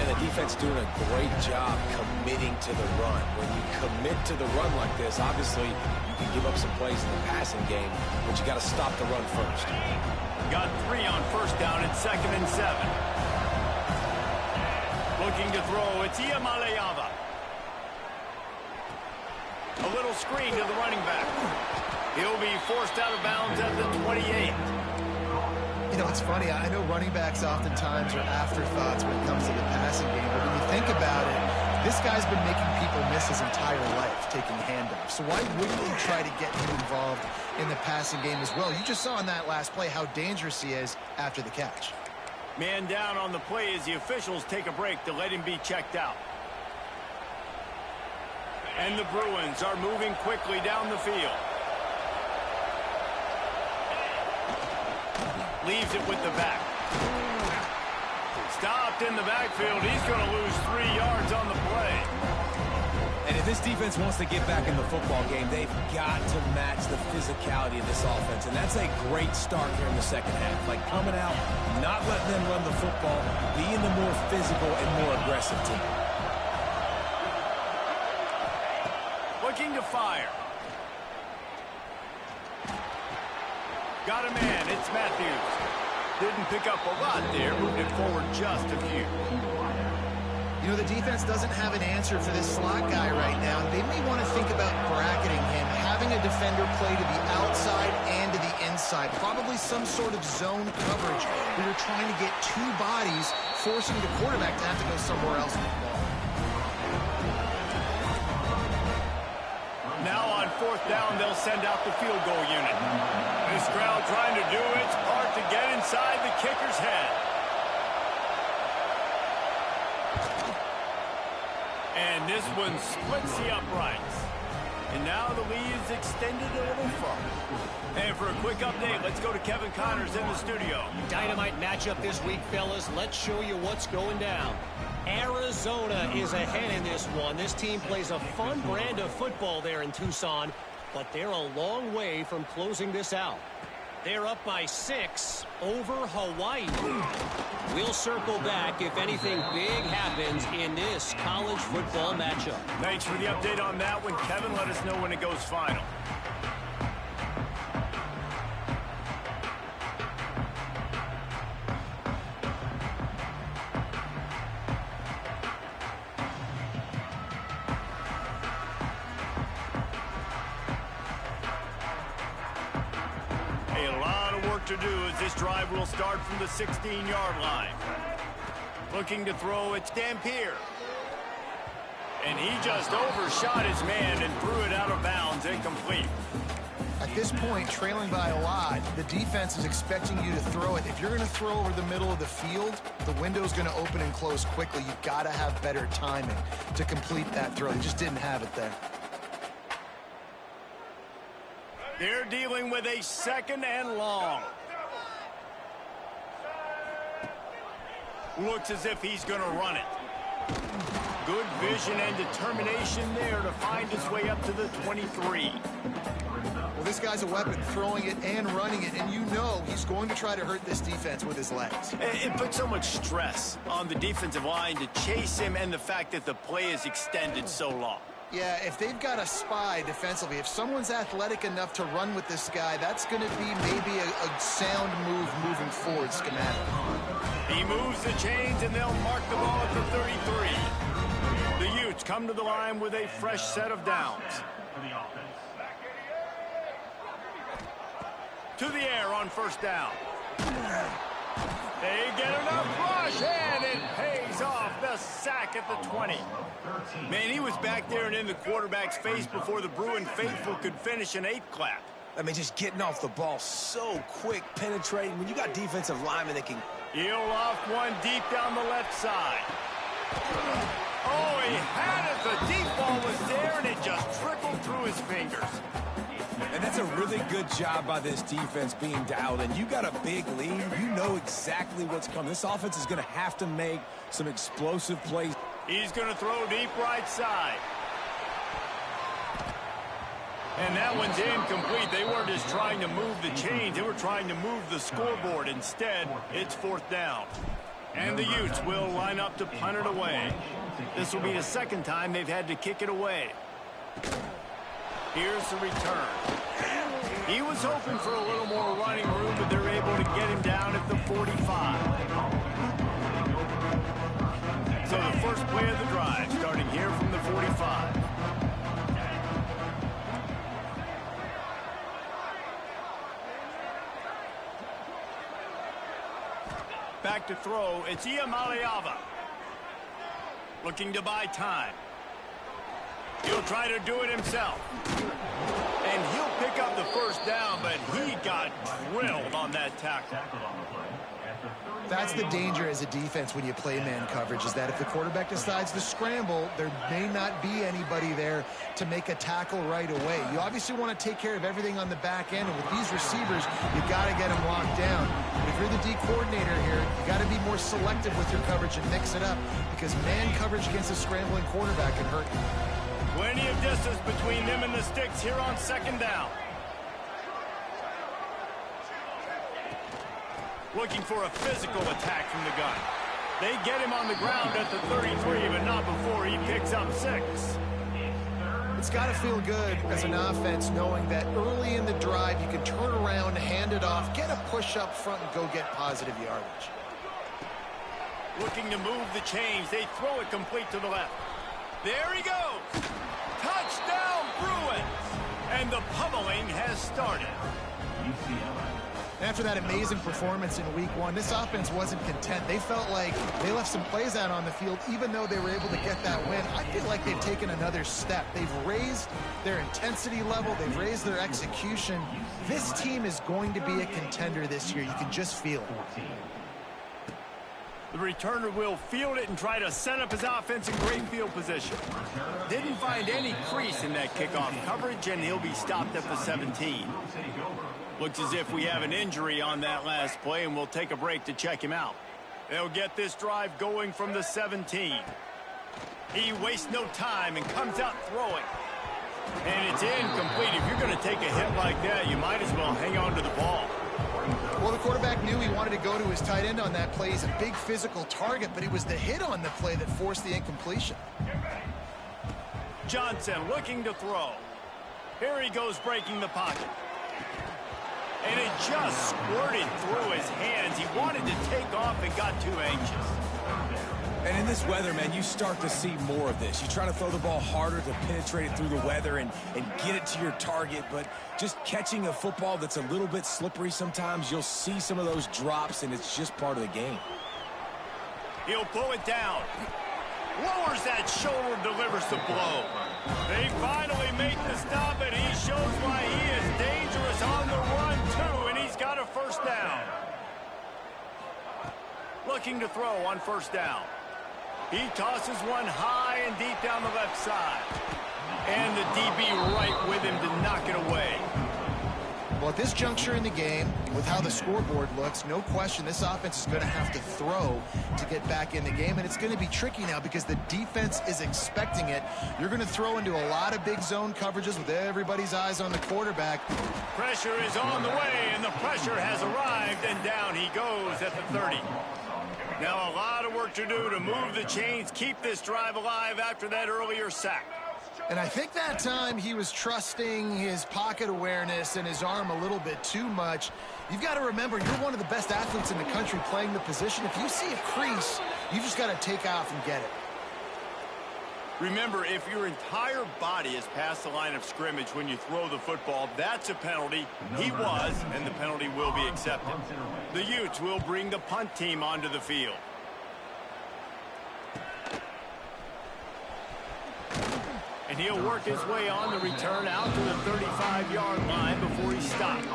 And the defense doing a great job committing to the run. When you commit to the run like this, obviously you can give up some plays in the passing game, but you got to stop the run first.
Got 3 on first down at 2nd and 7. Looking to throw, it's Iamaleava. A little screen to the running back. He'll be forced out of bounds at the 28.
You know, it's funny. I know running backs oftentimes are afterthoughts when it comes to the passing game, but when you think about it, this guy's been making people miss his entire life taking handoffs. So why wouldn't you try to get him involved in the passing game as well? You just saw in that last play how dangerous he is after the catch.
Man down on the play as the officials take a break to let him be checked out. And the Bruins are moving quickly down the field. Leaves it with the back. Stopped in the backfield. He's going to lose 3 yards on the play.
And if this defense wants to get back in the football game, they've got to match the physicality of this offense. And that's a great start here in the second half. Like coming out, not letting them run the football, being the more physical and more aggressive team.
Looking to fire. Got a man. It's Matthews. Didn't pick up a lot there. Moved it forward just a few.
You know, the defense doesn't have an answer for this slot guy right now. They may want to think about bracketing him, having a defender play to the outside and to the inside. Probably some sort of zone coverage where you're trying to get 2 bodies, forcing the quarterback to have to go somewhere else with the ball.
Now on 4th down, they'll send out the field goal unit. This crowd trying to do its part to get inside the kicker's head. And this one splits the uprights. And now the lead is extended a little further. And for a quick update, let's go to Kevin Connors in the studio.
Dynamite matchup this week, fellas. Let's show you what's going down. Arizona is ahead in this one. This team plays a fun brand of football there in Tucson, but they're a long way from closing this out. They're up by 6 over Hawaii. We'll circle back if anything big happens in this college football matchup.
Thanks for the update on that one, Kevin. Let us know when it goes final. To do as this drive will start from the 16-yard line. Looking to throw, it's Dampier. And he just overshot his man and threw it out of bounds, incomplete.
At this point, trailing by a lot, the defense is expecting you to throw it. If you're going to throw over the middle of the field, the window's going to open and close quickly. You've got to have better timing to complete that throw. They just didn't have it there.
They're dealing with a 2nd and long. Looks as if he's going to run it. Good vision and determination there to find his way up to the 23.
Well, this guy's a weapon, throwing it and running it, and you know he's going to try to hurt this defense with his legs.
It puts so much stress on the defensive line to chase him and the fact that the play is extended so long.
Yeah, if they've got a spy defensively, if someone's athletic enough to run with this guy, that's going to be maybe a sound move moving forward schematic.
He moves the chains, and they'll mark the ball at the 33. The Utes come to the line with a fresh set of downs. To the air on 1st down. They get enough rush, and it pays off. The sack at the 20. Man, he was back there and in the quarterback's face before the Bruin faithful could finish an 8 clap.
I mean, just getting off the ball so quick, penetrating. When you got defensive linemen that can...
He'll off one deep down the left side. Oh, he had it. The deep ball was there, and it just trickled through his fingers.
And that's a really good job by this defense being dialed in. You got a big lead. You know exactly what's coming. This offense is going to have to make some explosive plays.
He's going to throw deep right side. And that one's incomplete. They weren't just trying to move the chains. They were trying to move the scoreboard. Instead, it's 4th down. And the Utes will line up to punt it away. This will be the 2nd time they've had to kick it away. Here's the return. He was hoping for a little more running room, but they're able to get him down at the 45. So the first play of the drive, starting here from the 45. Back to throw, it's Iamaleava. Looking to buy time. He'll try to do it himself. And he'll pick up the 1st down, but he got drilled on that tackle.
That's the danger as a defense when you play man coverage, is that if the quarterback decides to scramble, there may not be anybody there to make a tackle right away. You obviously want to take care of everything on the back end, and with these receivers, you've got to get them locked down. But if you're the D coordinator here, you got to be more selective with your coverage and mix it up, because man coverage against a scrambling quarterback can hurt you.
Plenty of distance between them and the sticks here on 2nd down. Looking for a physical attack from the gun. They get him on the ground at the 33, but not before he picks up 6.
It's got to feel good as an offense knowing that early in the drive you can turn around, hand it off, get a push up front, and go get positive yardage.
Looking to move the chains. They throw it complete to the left. There he goes. Touchdown, Bruins. And the pummeling has started.
After that amazing performance in week 1, this offense wasn't content. They felt like they left some plays out on the field, even though they were able to get that win. I feel like they've taken another step. They've raised their intensity level. They've raised their execution. This team is going to be a contender this year. You can just feel it.
The returner will field it and try to set up his offense in great field position. Didn't find any crease in that kickoff coverage, and he'll be stopped at the 17. Looks as if we have an injury on that last play, and we'll take a break to check him out. They'll get this drive going from the 17. He wastes no time and comes out throwing. And it's incomplete. If you're going to take a hit like that, you might as well hang on to the ball.
Well, the quarterback knew he wanted to go to his tight end on that play. He's a big physical target, but it was the hit on the play that forced the incompletion.
Johnson looking to throw. Here he goes breaking the pocket. And it just squirted through his hands. He wanted to take off and got too anxious.
And in this weather, man, you start to see more of this. You try to throw the ball harder to penetrate it through the weather and get it to your target, but just catching a football that's a little bit slippery sometimes, you'll see some of those drops, and it's just part of the game.
He'll pull it down. Lowers that shoulder, delivers the blow. They finally make the stop, and he shows why he is dangerous on the run, too, and he's got a first down. Looking to throw on first down. He tosses one high and deep down the left side. And the DB right with him to knock it away.
Well, at this juncture in the game, with how the scoreboard looks, no question this offense is going to have to throw to get back in the game, and it's going to be tricky now because the defense is expecting it. You're going to throw into a lot of big zone coverages with everybody's eyes on the quarterback.
Pressure is on the way, and the pressure has arrived, and down he goes at the 30. Now a lot of work to do to move the chains, keep this drive alive after that earlier sack.
And I think that time he was trusting his pocket awareness and his arm a little bit too much. You've got to remember, you're one of the best athletes in the country playing the position. If you see a crease, you've just got to take off and get it.
Remember, if your entire body is past the line of scrimmage when you throw the football, that's a penalty. He was, and the penalty will be accepted. The Utes will bring the punt team onto the field. And he'll work his way on the return out to the 35-yard line before he stopped.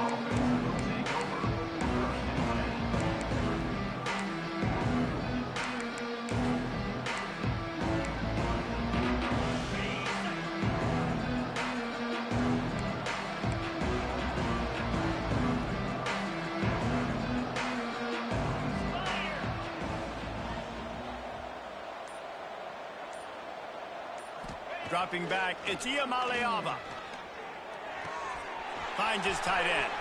Dropping back, it's Iamaleava. Finds his tight end.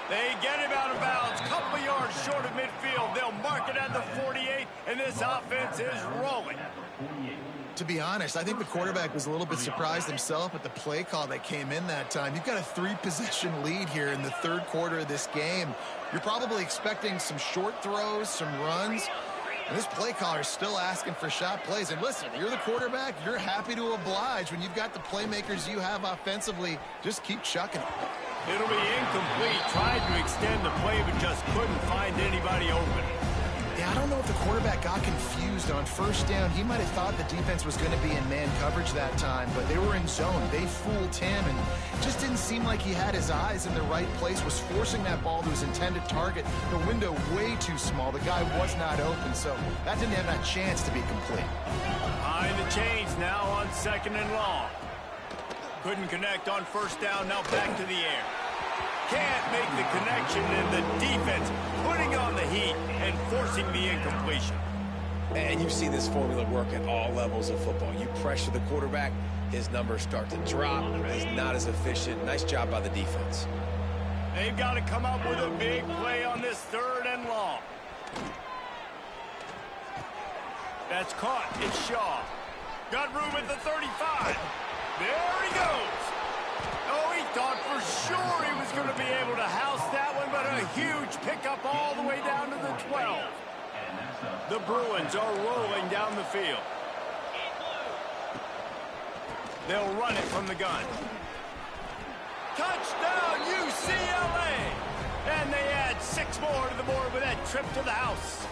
They get him out of bounds, couple yards short of midfield. They'll mark it at the 48, and this offense is rolling.
To be honest, I think the quarterback was a little bit surprised himself at the play call that came in that time. You've got a 3-possession lead here in the third quarter of this game. You're probably expecting some short throws, some runs. And this play caller is still asking for shot plays. And listen, you're the quarterback. You're happy to oblige when you've got the playmakers you have offensively. Just keep chucking it.
It'll be incomplete. Tried to extend the play, but just couldn't find anybody open.
Yeah, I don't know if the quarterback got confused on first down. He might have thought the defense was going to be in man coverage that time, but they were in zone. They fooled him, and just didn't seem like he had his eyes in the right place, was forcing that ball to his intended target. The window way too small. The guy was not open, so that didn't have that chance to be complete.
Behind the chains now on second and long. Couldn't connect on first down, now back to the air. Can't make the connection, and the defense putting on the heat and forcing the incompletion.
And you see this formula work at all levels of football. You pressure the quarterback, his numbers start to drop. He's not as efficient. Nice job by the defense.
They've got to come up with a big play on this third and long. That's caught. It's Shaw. Got room at the 35. There he goes. Oh, he thought for sure he was going to be able to house that one, but a huge pickup all the way down to the 12. The Bruins are rolling down the field. They'll run it from the gun. Touchdown, UCLA! And they add 6 more to the board with that trip to the house.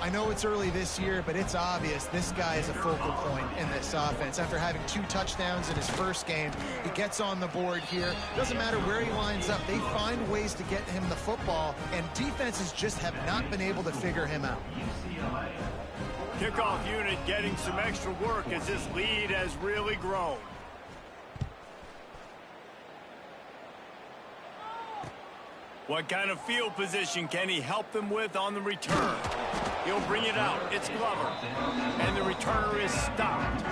I know it's early this year, but it's obvious this guy is a focal point in this offense. After having 2 touchdowns in his first game, he gets on the board here. Doesn't matter where he lines up. They find ways to get him the football, and defenses just have not been able to figure him out.
Kickoff unit getting some extra work as this lead has really grown. What kind of field position can he help them with on the return? He'll bring it out. It's Glover. And the returner is stopped.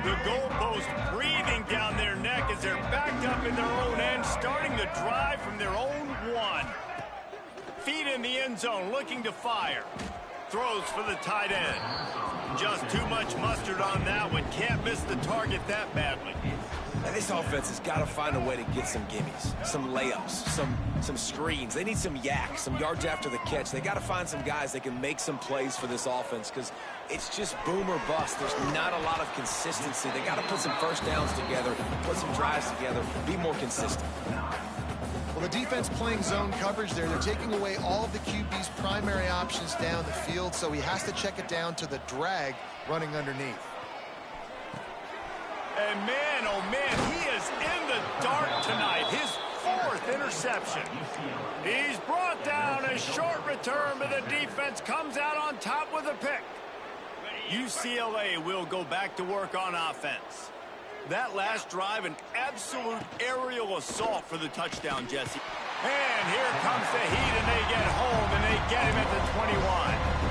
The goalpost breathing down their neck as they're backed up in their own end, starting the drive from their own 1. Feet in the end zone, looking to fire. Throws for the tight end. Just too much mustard on that one. Can't miss the target that badly.
And this offense has got to find a way to get some gimmies, some layups, some screens. They need some yak, some yards after the catch. They got to find some guys that can make some plays for this offense because it's just boom or bust. There's not a lot of consistency. They got to put some first downs together, put some drives together, be more consistent.
Well, the defense playing zone coverage there. They're taking away all of the QB's primary options down the field, so he has to check it down to the drag running underneath.
And man, oh man, he is in the dark tonight. His 4th interception. He's brought down. A short return, but the defense comes out on top with a pick. UCLA will go back to work on offense. That last drive, an absolute aerial assault for the touchdown, Jesse. And here comes the heat, and they get home, and they get him at the 21.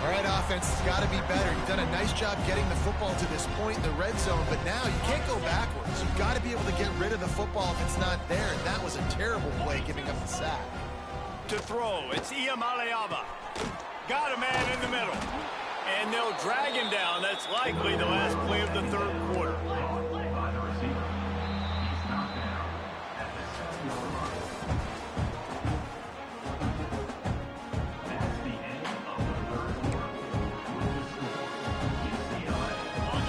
All right, offense has got to be better. You've done a nice job getting the football to this point in the red zone, but now you can't go backwards. You've got to be able to get rid of the football if it's not there. And that was a terrible play, giving up the sack.
To throw, it's Iamaleava. Got a man in the middle. And they'll drag him down. That's likely the last play of the 3rd quarter.
By the receiver. He's knocked down at the 7-yard line. That's the end of the 3rd quarter. With the score, UCLA.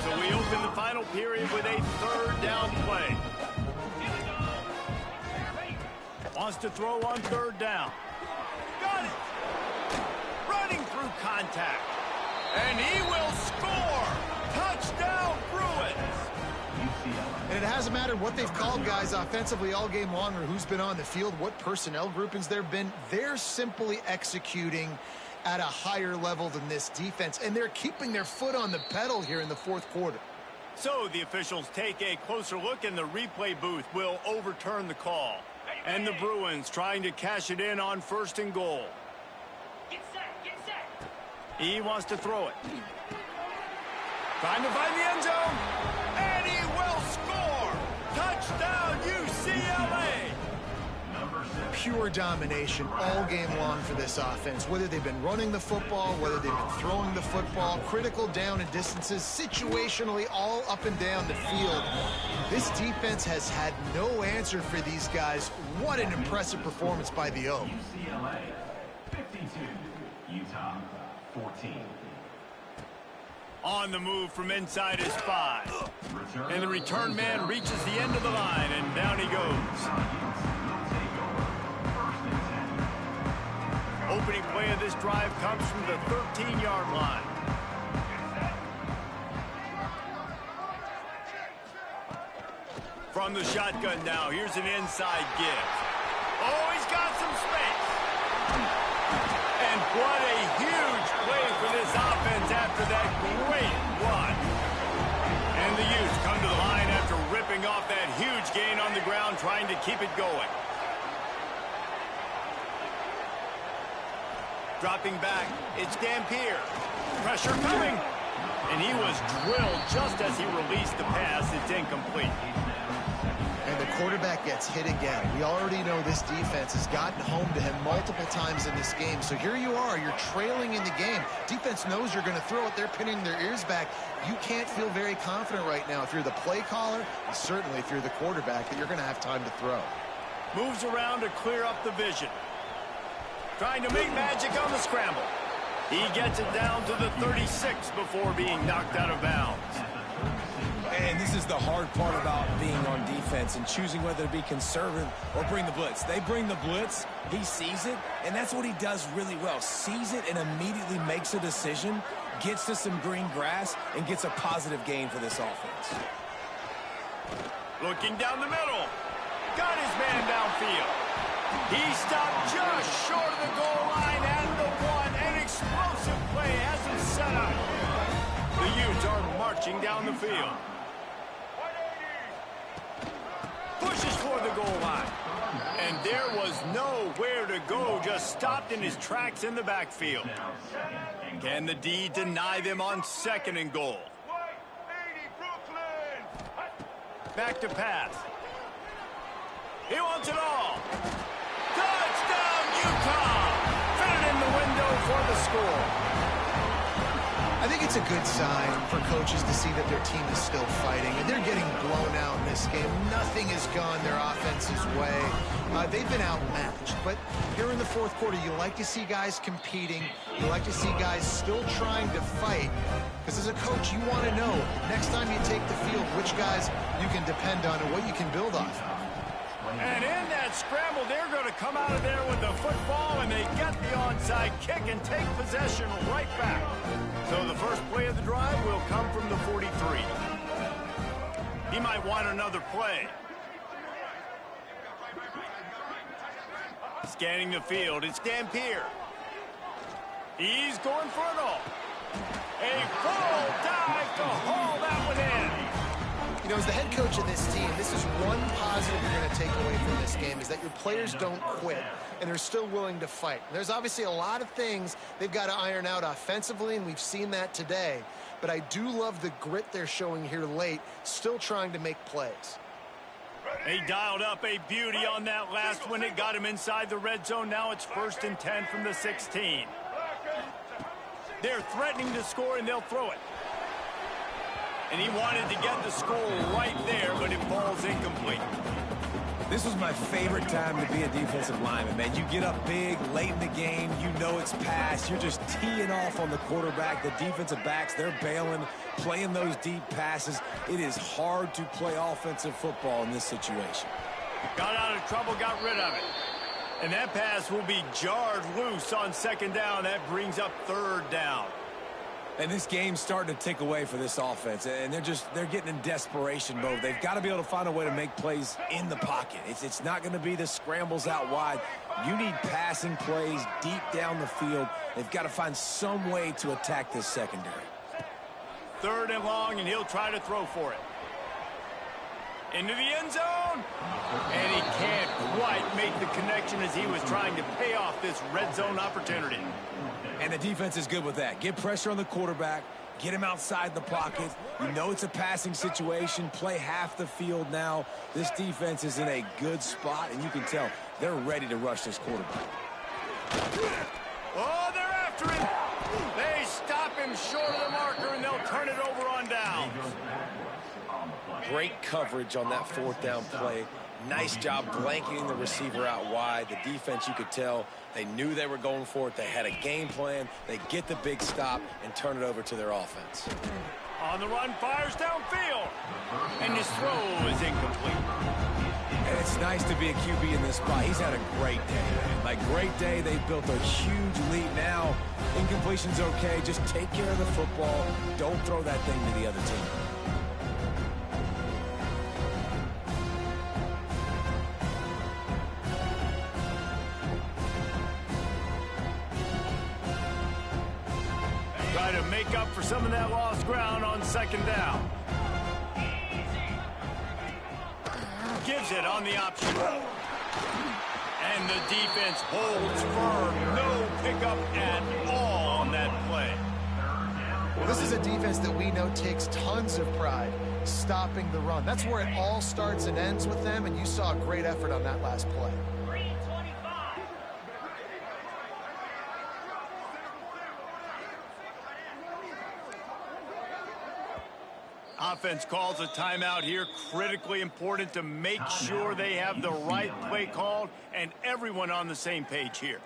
So we open the final period with a 3rd down play. Wants to throw on 3rd down. Got it. Running through contact. And he will score! Touchdown, Bruins!
And it hasn't mattered what they've called guys offensively all game long or who's been on the field, what personnel groupings there have been. They're simply executing at a higher level than this defense, and they're keeping their foot on the pedal here in the 4th quarter.
So the officials take a closer look, and the replay booth will overturn the call. And the Bruins trying to cash it in on 1st and goal. He wants to throw it. Trying to find the end zone. And he will score. Touchdown, UCLA.
Pure domination all game long for this offense. Whether they've been running the football, whether they've been throwing the football, critical down and distances, situationally all up and down the field. This defense has had no answer for these guys. What an impressive performance by the O.
UCLA 52, Utah 14.
On the move from inside his 5. And the return man reaches the end of the line, and down he goes. Opening play of this drive comes from the 13-yard line. From the shotgun now, here's an inside give. Oh, he's got some space. And what a huge play for this offense after that great run. And the Utes come to the line after ripping off that huge gain on the ground, trying to keep it going. Dropping back, it's Dampier. Pressure coming. And he was drilled just as he released the pass. It's incomplete.
And the quarterback gets hit again. We already know this defense has gotten home to him multiple times in this game. So here you are, you're trailing in the game. Defense knows you're going to throw it. They're pinning their ears back. You can't feel very confident right now if you're the play caller, and certainly if you're the quarterback, that you're going to have time to throw.
Moves around to clear up the vision. Trying to make magic on the scramble. He gets it down to the 36 before being knocked out of bounds.
And this is the hard part about being on defense and choosing whether to be conservative or bring the blitz. They bring the blitz, he sees it, and that's what he does really well. Sees it and immediately makes a decision, gets to some green grass, and gets a positive gain for this offense.
Looking down the middle. Got his man downfield. He stopped just short of the goal line at the 1. An explosive play has him set up. The Utes are marching down the field. Pushes for the goal line. And there was nowhere to go, just stopped in his tracks in the backfield. Can the D deny them on 2nd and goal? Back to pass. He wants it all. Touchdown, Utah! Fitted in the window for the score.
I think it's a good sign for coaches to see that their team is still fighting, and they're getting blown out in this game. Nothing has gone their offense's way. They've been outmatched, but here in the fourth quarter, you like to see guys competing. You like to see guys still trying to fight, because as a coach, you want to know next time you take the field which guys you can depend on and what you can build off of.
And in that scramble, they're going to come out of there with the football, and they get the onside kick and take possession right back. So the first play of the drive will come from the 43. He might want another play. Scanning the field, it's Dampier. He's going for it all. A full dive to haul that one in.
You know, as the head coach of this team, this is one positive you're going to take away from this game, is that your players don't quit, and they're still willing to fight. There's obviously a lot of things they've got to iron out offensively, and we've seen that today. But I do love the grit they're showing here late, still trying to make plays.
They dialed up a beauty on that last one. It got him inside the red zone. Now it's 1st and 10 from the 16. They're threatening to score, and they'll throw it. And he wanted to get the score right there, but it falls incomplete.
This was my favorite time to be a defensive lineman, man. You get up big, late in the game, you know it's past. You're just teeing off on the quarterback. The defensive backs, they're bailing, playing those deep passes. It is hard to play offensive football in this situation.
Got out of trouble, got rid of it. And that pass will be jarred loose on 2nd down. That brings up 3rd down.
And this game's starting to tick away for this offense, and they're getting in desperation mode. They've got to be able to find a way to make plays in the pocket. It's not going to be the scrambles out wide. You need passing plays deep down the field. They've got to find some way to attack this secondary.
3rd and long, and he'll try to throw for it. Into the end zone, and he can't quite make the connection as he was trying to pay off this red zone opportunity.
And the defense is good with that. Get pressure on the quarterback, get him outside the pocket. You know it's a passing situation. Play half the field now. This defense is in a good spot, and you can tell they're ready to rush this quarterback.
Oh, they're after him. They stop him short of the marker, and they'll turn it over on down.
Great coverage on that 4th down play. Nice job blanketing the receiver out wide. The defense, you could tell, they knew they were going for it. They had a game plan. They get the big stop and turn it over to their offense.
On the run, fires downfield. And his throw is incomplete.
And it's nice to be a QB in this spot. He's had a great day, man. Like, great day. They built a huge lead. Now, incompletion's okay. Just take care of the football. Don't throw that thing to the other team.
Try to make up for some of that lost ground on 2nd down. Gives it on the option. And the defense holds firm. No pickup at all on that play.
Well, this is a defense that we know takes tons of pride stopping the run. That's where it all starts and ends with them, and you saw a great effort on that last play.
Offense calls a timeout here. Critically important to make sure they have the right play called and everyone on the same page here.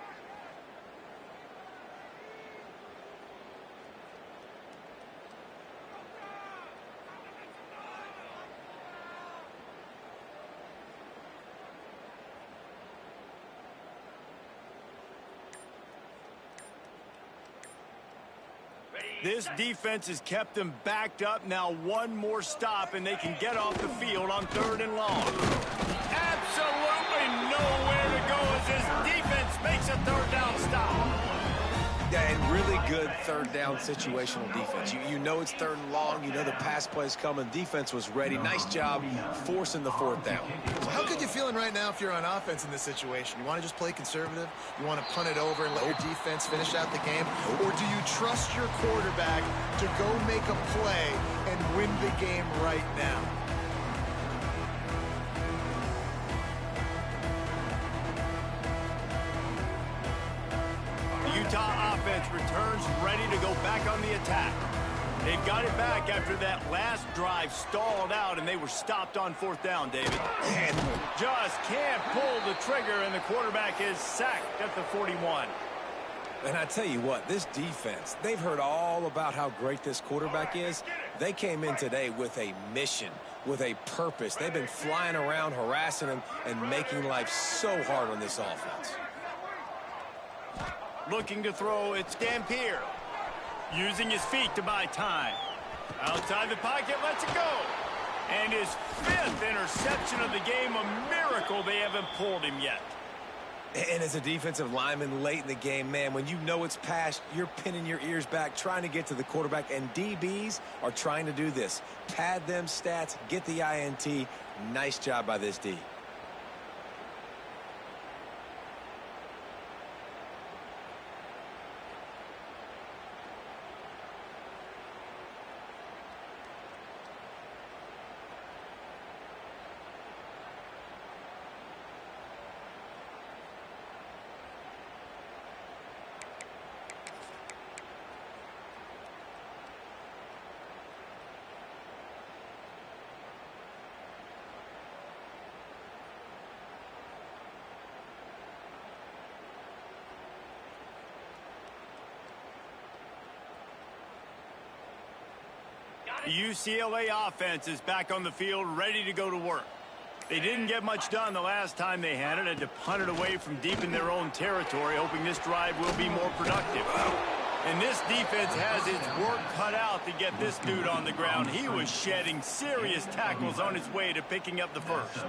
This defense has kept them backed up. Now one more stop, and they can get off the field on 3rd and long. Absolutely nowhere to go as this defense makes a 3rd down stop.
Yeah, and really good 3rd down situational defense. You know it's 3rd and long. You know the pass play's coming. Defense was ready. Nice job forcing the 4th down.
So how good you feeling right now if you're on offense in this situation? You want to just play conservative? You want to punt it over and let your defense finish out the game? Or do you trust your quarterback to go make a play and win the game right now?
Utah offense returns ready to go back on the attack. They've got it back after that last drive stalled out, and they were stopped on 4th down, David. And just can't pull the trigger, and the quarterback is sacked at the 41.
And I tell you what, this defense, they've heard all about how great this quarterback is. They came in today with a mission, with a purpose. They've been flying around, harassing him, and making life so hard on this offense.
Looking to throw, it's Dampier. Using his feet to buy time. Outside the pocket, lets it go. And his 5th interception of the game, a miracle they haven't pulled him yet.
And as a defensive lineman late in the game, man, when you know it's past, you're pinning your ears back, trying to get to the quarterback, and DBs are trying to do this. Pad them stats, get the INT. Nice job by this D.
The UCLA offense is back on the field, ready to go to work. They didn't get much done the last time they had it, and to punt it away from deep in their own territory, hoping this drive will be more productive. And this defense has its work cut out to get this dude on the ground. He was shedding serious tackles on his way to picking up the first.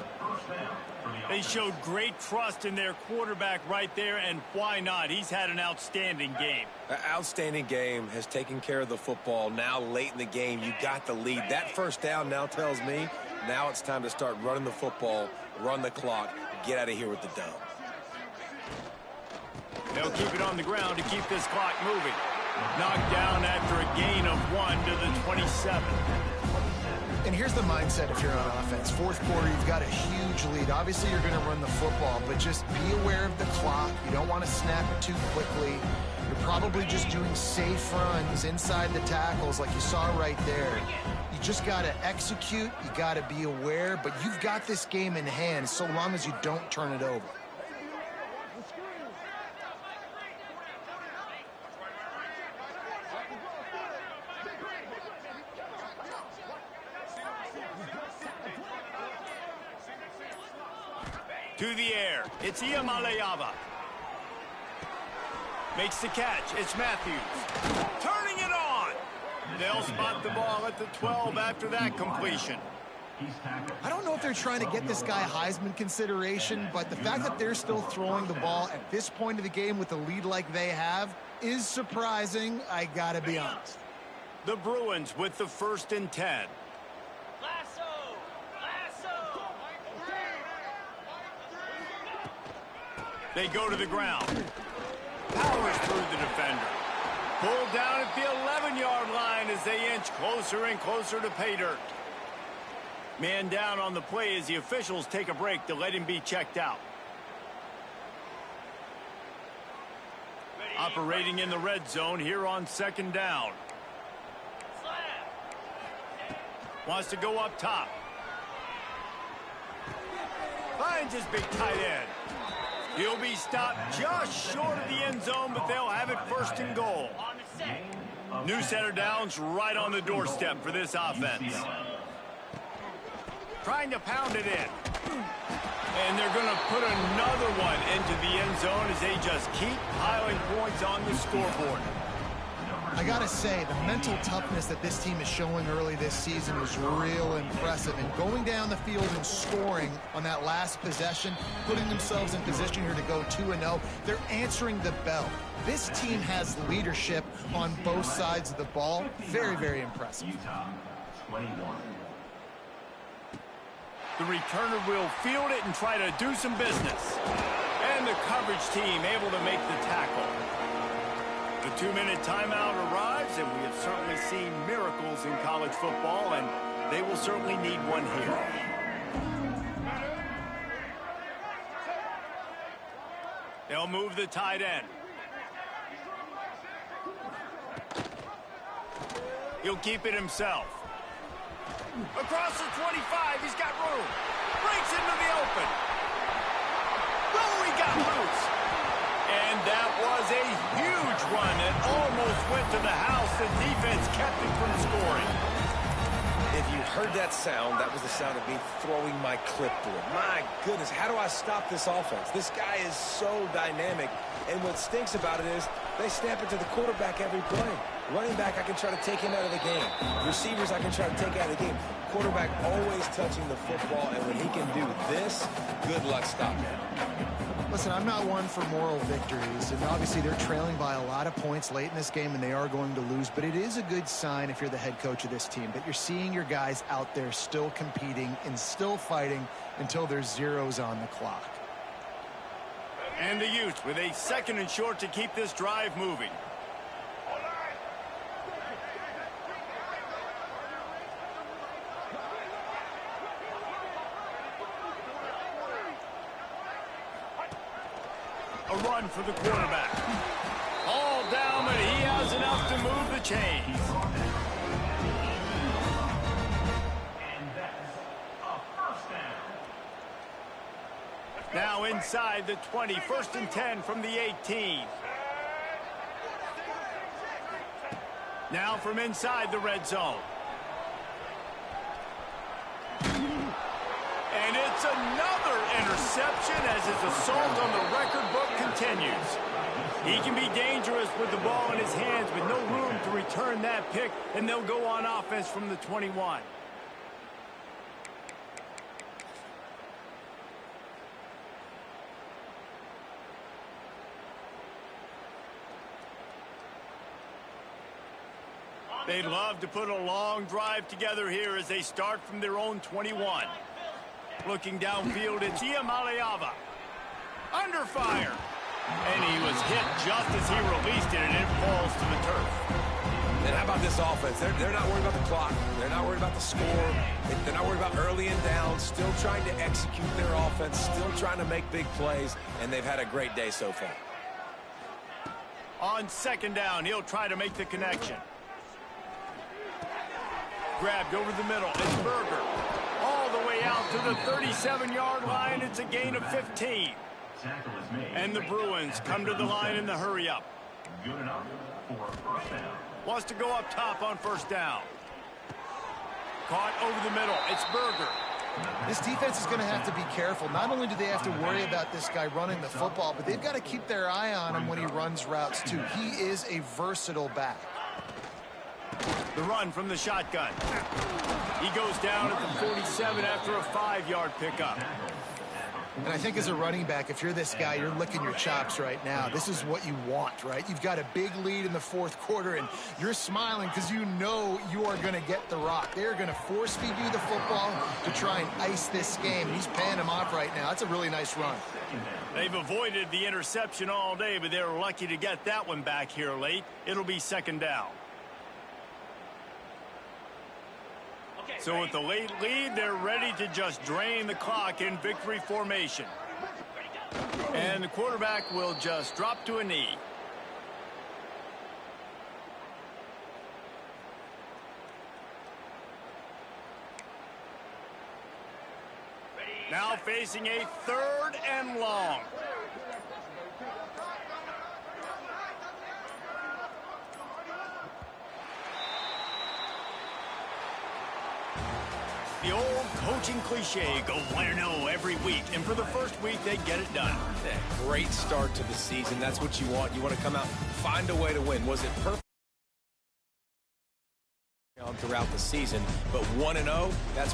They showed great trust in their quarterback right there, and why not? He's had an outstanding game.
An outstanding game, has taken care of the football. Now late in the game, you got the lead. That first down now tells me now it's time to start running the football, run the clock, get out of here with the dub.
They'll keep it on the ground to keep this clock moving. Knocked down after a gain of 1 to the 27.
And here's the mindset if you're on offense. 4th quarter, you've got a huge lead. Obviously, you're going to run the football, but just be aware of the clock. You don't want to snap it too quickly. You're probably just doing safe runs inside the tackles like you saw right there. You just got to execute. You got to be aware, but you've got this game in hand so long as you don't turn it over.
To the air, it's Iamaleava. Makes the catch, it's Matthews. Turning it on! They'll spot the ball at the 12 after that completion.
I don't know if they're trying to get this guy Heisman consideration, but the fact that they're still throwing the ball at this point of the game with a lead like they have is surprising, I gotta be honest.
The Bruins with the 1st and 10. They go to the ground. Powers through the defender. Pulled down at the 11-yard line as they inch closer and closer to pay dirt. Man down on the play as the officials take a break to let him be checked out. Operating in the red zone here on 2nd down. Wants to go up top. Finds his big tight end. He'll be stopped just short of the end zone, but they'll have it 1st and goal. New center downs right on the doorstep for this offense. Trying to pound it in. And they're going to put another one into the end zone as they just keep piling points on the scoreboard.
I gotta say, the mental toughness that this team is showing early this season is real impressive. And going down the field and scoring on that last possession, putting themselves in position here to go 2-0, they're answering the bell. This team has leadership on both sides of the ball. Very, very impressive.
The returner will field it and try to do some business. And the coverage team able to make the tackle. The 2-minute timeout arrives, and we have certainly seen miracles in college football, and they will certainly need one here. They'll move the tight end. He'll keep it himself. Across the 25, he's got room. Breaks into the open. Oh, he got loose. And that was a huge run. It almost went to the house. The defense kept him from scoring.
If you heard that sound, that was the sound of me throwing my clipboard. My goodness, how do I stop this offense? This guy is so dynamic. And what stinks about it is they snap it to the quarterback every play. Running back, I can try to take him out of the game. Receivers, I can try to take out of the game. Quarterback always touching the football, and when he can do this, good luck stopping him.
Listen, I'm not one for moral victories, and obviously they're trailing by a lot of points late in this game, and they are going to lose, but it is a good sign if you're the head coach of this team that you're seeing your guys out there still competing and still fighting until there's zeros on the clock.
And the Utes with a 2nd and short to keep this drive moving. A run for the quarterback. All down, but he has enough to move the chains.
And that's a first down.
Now inside the 20, 1st and 10 from the 18. Now from inside the red zone. And it's another interception as his assault on the record book continues. He can be dangerous with the ball in his hands, but no room to return that pick, and they'll go on offense from the 21. They'd love to put a long drive together here as they start from their own 21. Looking downfield, it's Iamaleava. Under fire. And he was hit just as he released it, and it falls to the turf.
And how about this offense? They're not worried about the clock. They're not worried about the score. They're not worried about early and down. Still trying to execute their offense. Still trying to make big plays. And they've had a great day so far.
On 2nd down, he'll try to make the connection. Grabbed over the middle. It's Berger. All the way out to the 37-yard line. It's a gain of 15.
Tackle is made.
And the Bruins come to the line in the hurry-up.
Good enough for a first down.
Wants to go up top on 1st down. Caught over the middle. It's Berger.
This defense is going to have to be careful. Not only do they have to worry about this guy running the football, but they've got to keep their eye on him when he runs routes, too. He is a versatile back.
The run from the shotgun. He goes down at the 47 after a 5-yard pickup.
And I think as a running back, if you're this guy, you're licking your chops right now. This is what you want, right? You've got a big lead in the 4th quarter, and you're smiling because you know you are going to get the rock. They're going to force-feed you the football to try and ice this game. He's paying him off right now. That's a really nice run.
They've avoided the interception all day, but they're lucky to get that one back here late. It'll be 2nd down. So with the late lead, they're ready to just drain the clock in victory formation. And the quarterback will just drop to a knee. Now facing a 3rd and long. The old coaching cliche, go 1-0 every week. And for the first week, they get it done.
Yeah, great start to the season. That's what you want. You want to come out, find a way to win. Was it perfect throughout the season? But 1-0, that's